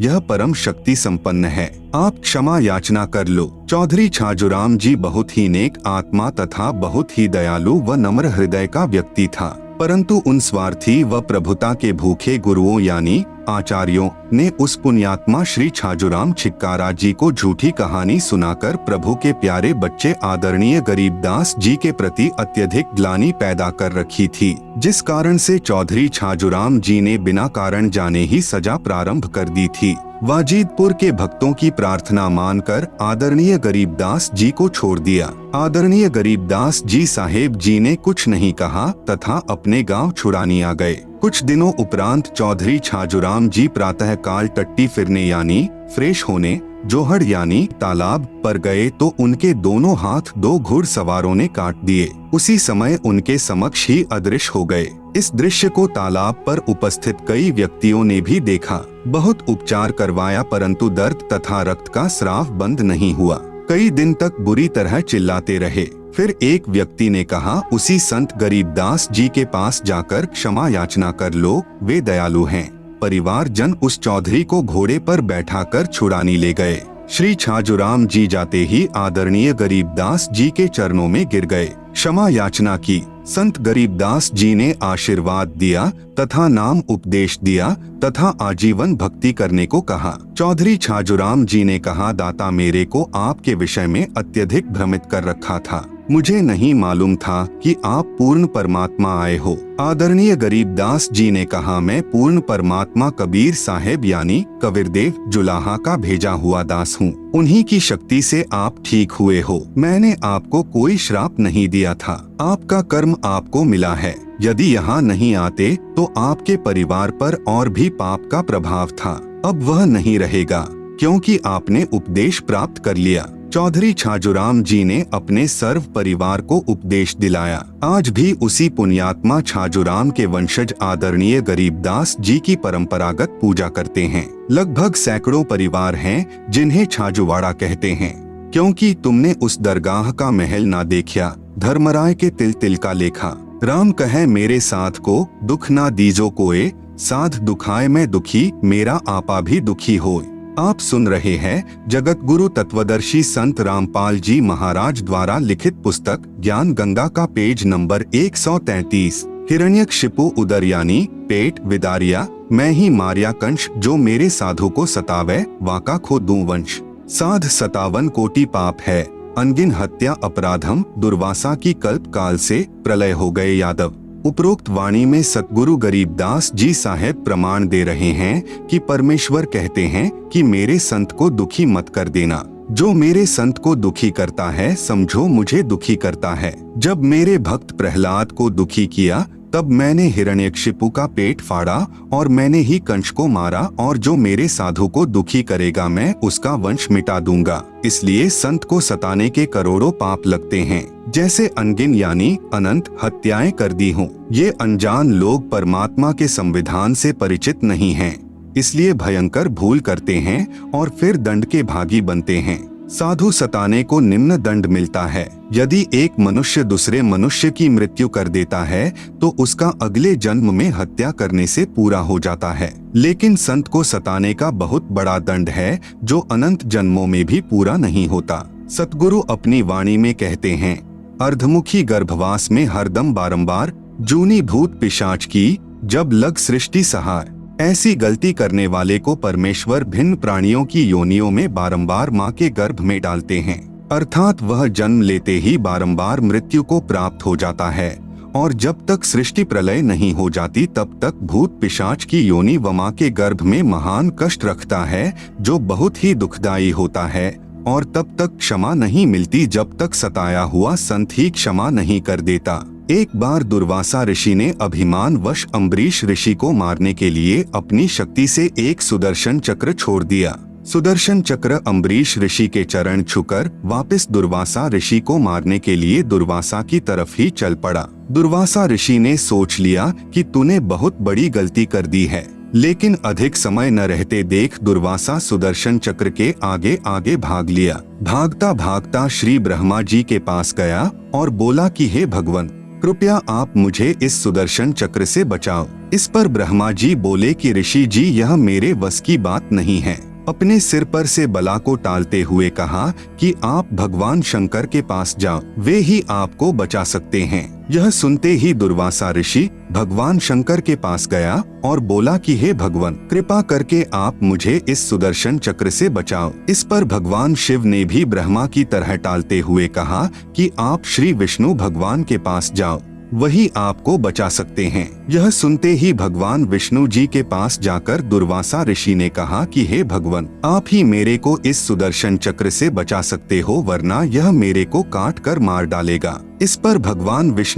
Speaker 1: यह परम शक्ति संपन्न है, आप क्षमा याचना कर लो। चौधरी छाजूराम जी बहुत ही नेक आत्मा तथा बहुत ही दयालु व नम्र हृदय का व्यक्ति था, परंतु उन स्वार्थी व प्रभुता के भूखे गुरुओं यानी आचार्यों ने उस पुण्यात्मा श्री छाजूराम छिक्कारा जी को झूठी कहानी सुनाकर प्रभु के प्यारे बच्चे आदरणीय गरीबदास जी के प्रति अत्यधिक ग्लानि पैदा कर रखी थी, जिस कारण से चौधरी छाजूराम जी ने बिना कारण जाने ही सजा प्रारंभ कर दी थी। वाजिदपुर के भक्तों की प्रार्थना मानकर आदरणीय गरीबदास जी को छोड़ दिया। आदरणीय गरीबदास जी साहेब जी ने कुछ नहीं कहा तथा अपने गांव छुड़ाने आ गए। कुछ दिनों उपरांत चौधरी छाजूराम जी प्रातः काल टट्टी फिरने यानी फ्रेश होने जोहड़ यानी तालाब पर गए तो उनके दोनों हाथ 2 घुड़सवारों ने काट दिए। उसी समय उनके समक्ष ही अदृश्य हो गए। इस दृश्य को तालाब पर उपस्थित कई व्यक्तियों ने भी देखा। बहुत उपचार करवाया परंतु दर्द तथा रक्त का स्राव बंद नहीं हुआ। कई दिन तक बुरी तरह चिल्लाते रहे। फिर एक व्यक्ति ने कहा, उसी संत गरीबदास जी के पास जाकर क्षमा याचना कर लो, वे दयालु हैं। परिवार जन उस चौधरी को घोड़े पर बैठाकर छुड़ाने ले गए। श्री छाजूराम जी जाते ही आदरणीय गरीबदास जी के चरणों में गिर गए, क्षमा याचना की। संत गरीबदास जी ने आशीर्वाद दिया तथा नाम उपदेश दिया तथा आजीवन भक्ति करने को कहा। चौधरी छाजूराम जी ने कहा, दाता मेरे को आपके विषय में अत्यधिक भ्रमित कर रखा था, मुझे नहीं मालूम था कि आप पूर्ण परमात्मा आए हो। आदरणीय गरीबदास जी ने कहा, मैं पूर्ण परमात्मा कबीर साहेब यानी कबीरदेव जुलाहा का भेजा हुआ दास हूँ, उन्हीं की शक्ति से आप ठीक हुए हो। मैंने आपको कोई श्राप नहीं दिया था, आपका कर्म आपको मिला है। यदि यहाँ नहीं आते तो आपके परिवार पर और भी पाप का प्रभाव था, अब वह नहीं रहेगा क्योंकि आपने उपदेश प्राप्त कर लिया। चौधरी छाजूराम जी ने अपने सर्व परिवार को उपदेश दिलाया। आज भी उसी पुण्यात्मा छाजूराम के वंशज आदरणीय गरीबदास जी की परंपरागत पूजा करते हैं। लगभग सैकड़ों परिवार हैं जिन्हें छाजूवाड़ा कहते हैं, क्योंकि तुमने उस दरगाह का महल ना देखा, धर्मराय के तिल तिल का लेखा। राम कहे मेरे साथ को दुख ना दीजो कोए, साध दुखाए मैं दुखी, मेरा आपा भी दुखी होए। आप सुन रहे हैं जगत गुरु तत्वदर्शी संत रामपाल जी महाराज द्वारा लिखित पुस्तक ज्ञान गंगा का पेज नंबर 133। हिरण्यकशिपु उदर यानी पेट विदारिया, मैं ही मारिया कंश जो मेरे साधु को सतावे, वाका खो दूं वंश। साध 57 कोटि पाप है, अनगिन हत्या अपराधम, दुर्वासा की कल्प काल से प्रलय हो गए यादव। उपरोक्त वाणी में सतगुरु गरीबदास जी साहेब प्रमाण दे रहे हैं कि परमेश्वर कहते हैं कि मेरे संत को दुखी मत कर देना। जो मेरे संत को दुखी करता है समझो मुझे दुखी करता है। जब मेरे भक्त प्रहलाद को दुखी किया तब मैंने हिरण्यकशिपु का पेट फाड़ा और मैंने ही कंश को मारा, और जो मेरे साधु को दुखी करेगा मैं उसका वंश मिटा दूंगा। इसलिए संत को सताने के करोड़ों पाप लगते हैं, जैसे अनगिन यानी अनंत हत्याएं कर दी हूँ। ये अनजान लोग परमात्मा के संविधान से परिचित नहीं हैं, इसलिए भयंकर भूल करते हैं और फिर दंड के भागी बनते हैं। साधु सताने को निम्न दंड मिलता है। यदि एक मनुष्य दूसरे मनुष्य की मृत्यु कर देता है तो उसका अगले जन्म में हत्या करने से पूरा हो जाता है, लेकिन संत को सताने का बहुत बड़ा दंड है जो अनंत जन्मों में भी पूरा नहीं होता। सतगुरु अपनी वाणी में कहते हैं, अर्धमुखी गर्भवास में हरदम बारंबार, जूनी भूत पिशाच की जब लग सृष्टि सहार। ऐसी गलती करने वाले को परमेश्वर भिन्न प्राणियों की योनियों में बारंबार माँ के गर्भ में डालते हैं, अर्थात वह जन्म लेते ही बारंबार मृत्यु को प्राप्त हो जाता है, और जब तक सृष्टि प्रलय नहीं हो जाती तब तक भूत पिशाच की योनि व माँ के गर्भ में महान कष्ट रखता है, जो बहुत ही दुखदायी होता है, और तब तक क्षमा नहीं मिलती जब तक सताया हुआ संत ही क्षमा नहीं कर देता। एक बार दुर्वासा ऋषि ने अभिमान वश अम्बरीश ऋषि को मारने के लिए अपनी शक्ति से एक सुदर्शन चक्र छोड़ दिया। सुदर्शन चक्र अम्बरीश ऋषि के चरण छूकर वापस दुर्वासा ऋषि को मारने के लिए दुर्वासा की तरफ ही चल पड़ा। दुर्वासा ऋषि ने सोच लिया कि तूने बहुत बड़ी गलती कर दी है, लेकिन अधिक समय न रहते देख दुर्वासा सुदर्शन चक्र के आगे आगे भाग लिया। भागता भागता श्री ब्रह्मा जी के पास गया और बोला कि हे भगवान, कृपया आप मुझे इस सुदर्शन चक्र से बचाओ। इस पर ब्रह्मा जी बोले कि ऋषि जी, यह मेरे वश की बात नहीं है। अपने सिर पर से बला को टालते हुए कहा कि आप भगवान शंकर के पास जाओ, वे ही आपको बचा सकते हैं। यह सुनते ही दुर्वासा ऋषि भगवान शंकर के पास गया और बोला कि हे भगवान, कृपा करके आप मुझे इस सुदर्शन चक्र से बचाओ। इस पर भगवान शिव ने भी ब्रह्मा की तरह टालते हुए कहा कि आप श्री विष्णु भगवान के पास जाओ, वही आपको बचा सकते हैं। यह सुनते ही भगवान विष्णु जी के पास जाकर दुर्वासा ऋषि ने कहा कि हे भगवान, आप ही मेरे को इस सुदर्शन चक्र से बचा सकते हो, वरना यह मेरे को काट कर मार डालेगा। इस पर भगवान विष्णु